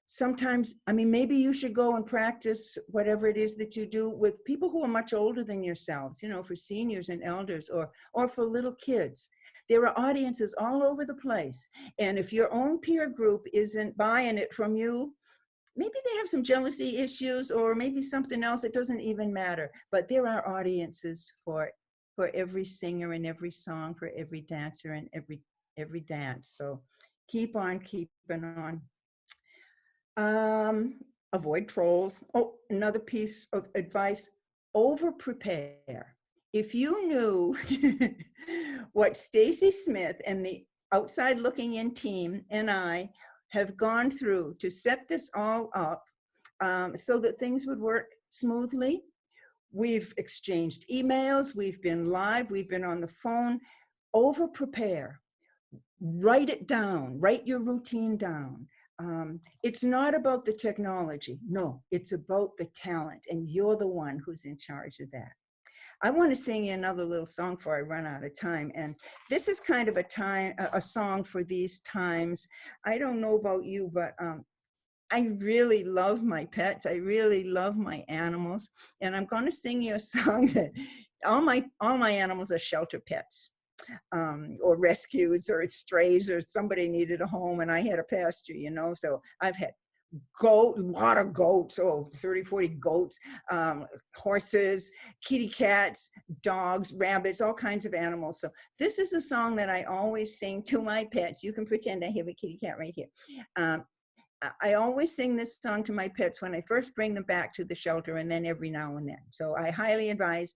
sometimes, I mean, maybe you should go and practice whatever it is that you do with people who are much older than yourselves, you know, for seniors and elders, or for little kids. There are audiences all over the place. And if your own peer group isn't buying it from you, maybe they have some jealousy issues or maybe something else. It doesn't even matter. But there are audiences for every singer and every song, for every dancer and every dance. So keep on keeping on. Avoid trolls. Oh, another piece of advice, over prepare. If you knew what Stacy Smith and the Outside Looking In team and I have gone through to set this all up so that things would work smoothly. We've exchanged emails, we've been live, we've been on the phone. Over prepare. Write it down, write your routine down. It's not about the technology. No, it's about the talent, and you're the one who's in charge of that. I want to sing you another little song before I run out of time. And this is kind of a song for these times. I don't know about you, but I really love my pets. I really love my animals. And I'm going to sing you a song that all my animals are shelter pets. Or rescues or strays, or somebody needed a home and I had a pasture, you know. So I've had a lot of goats, 30, 40 goats, horses, kitty cats, dogs, rabbits, all kinds of animals. So this is a song that I always sing to my pets. You can pretend I have a kitty cat right here. I always sing this song to my pets when I first bring them back to the shelter, and then every now and then. So I highly advise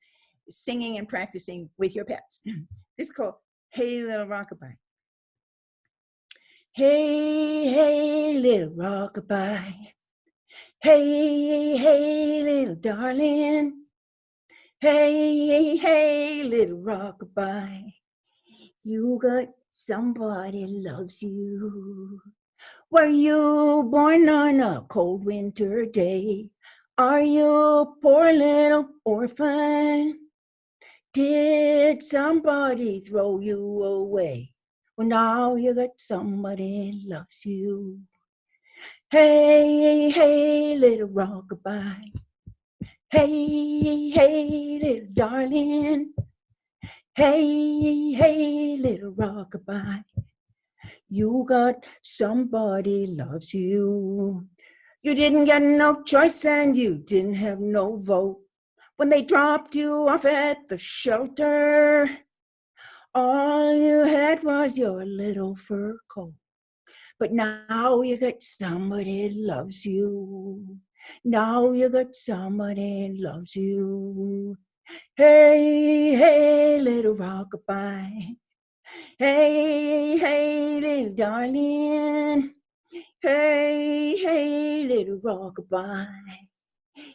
singing and practicing with your pets. This is called Hey Little Rockabye. Hey, hey, little rockabye. Hey, hey, little darling. Hey, hey, little rockabye. You got somebody loves you. Were you born on a cold winter day? Are you a poor little orphan? Did somebody throw you away? Well, now you got somebody loves you. Hey, hey, little rockabye. Hey, hey, little darling. Hey, hey, little rockabye. You got somebody loves you. You didn't get no choice and you didn't have no vote. When they dropped you off at the shelter, all you had was your little fur coat. But now you got somebody loves you. Now you got somebody loves you. Hey, hey, little rockabye. Hey, hey, little darling. Hey, hey, little rockabye.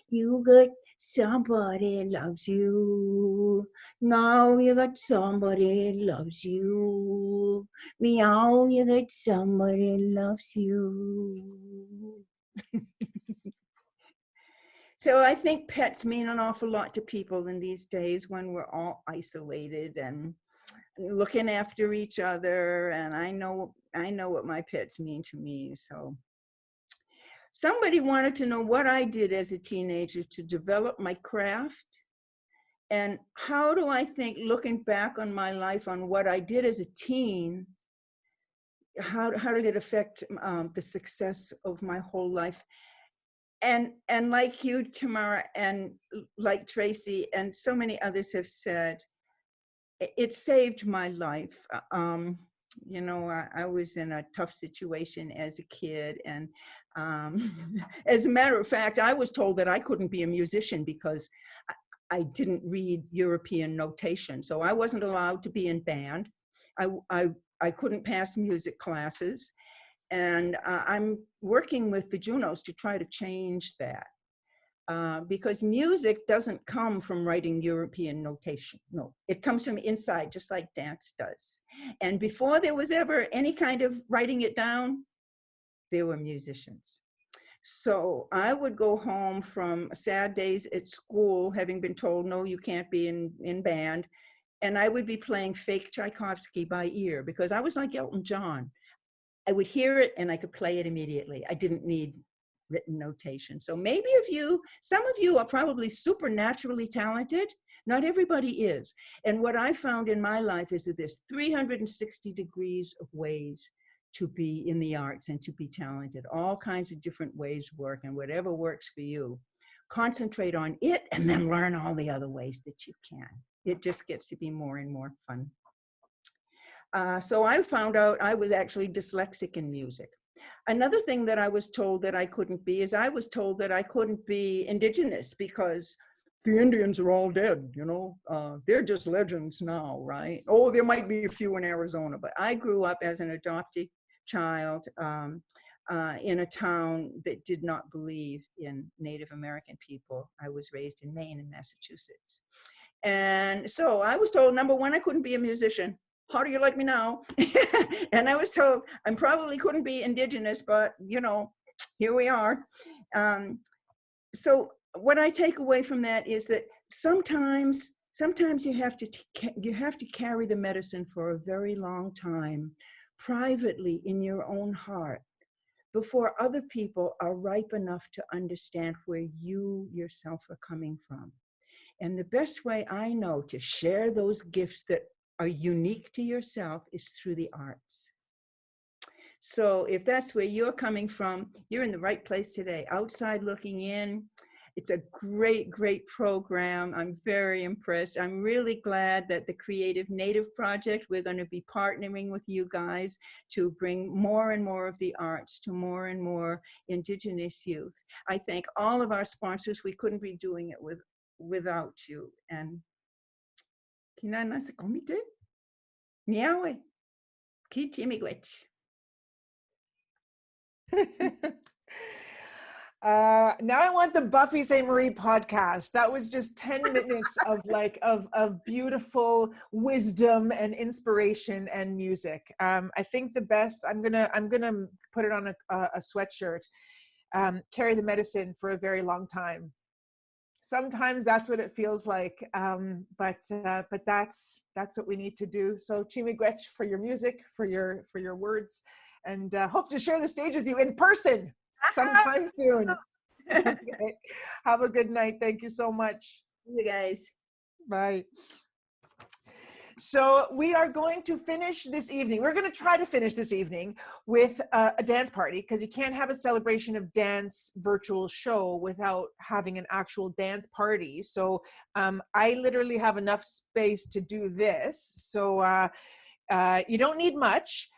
You got somebody loves you. Now you got somebody loves you. Meow, you got somebody loves you. So I think pets mean an awful lot to people in these days when we're all isolated and looking after each other. And I know what my pets mean to me. So somebody wanted to know what I did as a teenager to develop my craft, and how do I think, looking back on my life, on what I did as a teen, how did it affect the success of my whole life? And like you, Tamara, and like Tracy, and so many others have said, it saved my life. You know, I was in a tough situation as a kid, and as a matter of fact, I was told that I couldn't be a musician because I didn't read European notation, so I wasn't allowed to be in band. I couldn't pass music classes, and I'm working with the Junos to try to change that. Because music doesn't come from writing European notation. No, it comes from inside, just like dance does. And before there was ever any kind of writing it down, there were musicians. So I would go home from sad days at school, having been told, no, you can't be in band. And I would be playing fake Tchaikovsky by ear, because I was like Elton John. I would hear it and I could play it immediately. I didn't need written notation. So maybe some of you are probably supernaturally talented. Not everybody is. And what I found in my life is that there's 360 degrees of ways to be in the arts and to be talented. All kinds of different ways work, and whatever works for you, concentrate on it and then learn all the other ways that you can. It just gets to be more and more fun. So I found out I was actually dyslexic in music. Another thing that I was told that I couldn't be is I was told that I couldn't be indigenous because the Indians are all dead, you know. They're just legends now, right? Oh, there might be a few in Arizona, but I grew up as an adopted child in a town that did not believe in Native American people. I was raised in Maine and Massachusetts. And so I was told, number one, I couldn't be a musician. How do you like me now? And I was told I probably couldn't be indigenous, but you know, here we are. So what I take away from that is that sometimes you have to carry the medicine for a very long time, privately in your own heart, before other people are ripe enough to understand where you yourself are coming from. And the best way I know to share those gifts that are unique to yourself is through the arts. So if that's where you're coming from, you're in the right place today. Outside Looking In, it's a great, great program. I'm very impressed. I'm really glad that the Creative Native Project, we're going to be partnering with you guys to bring more and more of the arts to more and more Indigenous youth. I thank all of our sponsors. We couldn't be doing it without you. And Kinana sa komite? Niawe. Ki timigwech.
Now I want the Buffy Sainte-Marie podcast. That was just 10 minutes of beautiful wisdom and inspiration and music. I think the best, I'm gonna put it on a sweatshirt. Carry the medicine for a very long time. Sometimes that's what it feels like, but that's what we need to do. So Chimigwech for your music, for your words, and hope to share the stage with you in person sometime soon. Okay. Have a good night. Thank you so much.
You guys.
Bye. So we are going to finish this evening. We're going to try to finish this evening with a dance party, because you can't have a celebration of dance virtual show without having an actual dance party. So I literally have enough space to do this. So you don't need much.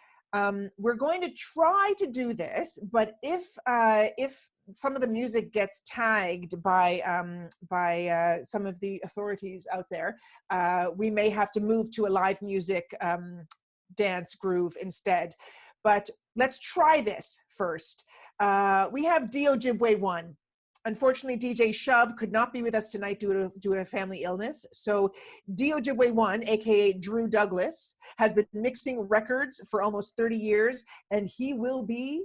We're going to try to do this, but if some of the music gets tagged by some of the authorities out there, we may have to move to a live music dance groove instead. But let's try this first. We have DOjibwe1. Unfortunately, DJ Shub could not be with us tonight due to a family illness. So DOjibwe1, aka Drew Douglas, has been mixing records for almost 30 years, and he will be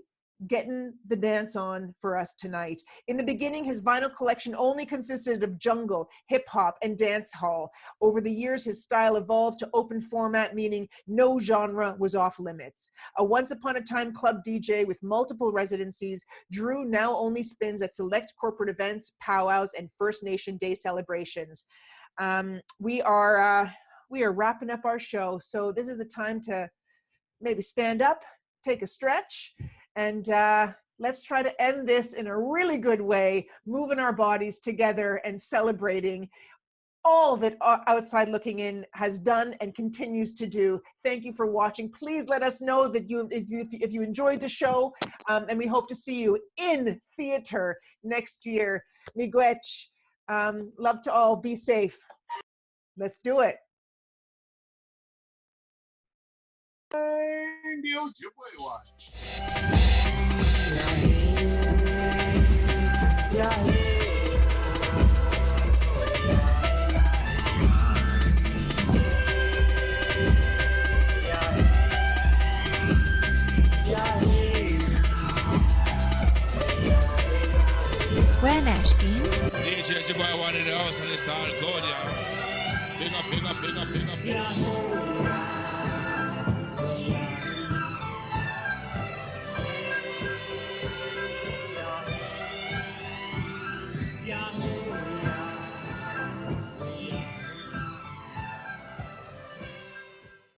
getting the dance on for us tonight. In the beginning, his vinyl collection only consisted of jungle, hip hop, and dance hall. Over the years, his style evolved to open format, meaning no genre was off limits. A once upon a time club DJ with multiple residencies, Drew now only spins at select corporate events, powwows, and First Nation Day celebrations. We are wrapping up our show, so this is the time to maybe stand up, take a stretch, and let's try to end this in a really good way, moving our bodies together and celebrating all that Outside Looking In has done and continues to do. Thank you for watching. Please let us know that if you enjoyed the show, and we hope to see you in theater next year. Miigwech. Love to all. Be safe. Let's do it.
When asking
DOjibwe1 in the house and it's all good, yeah. Big up, big up, big up, big up, big up.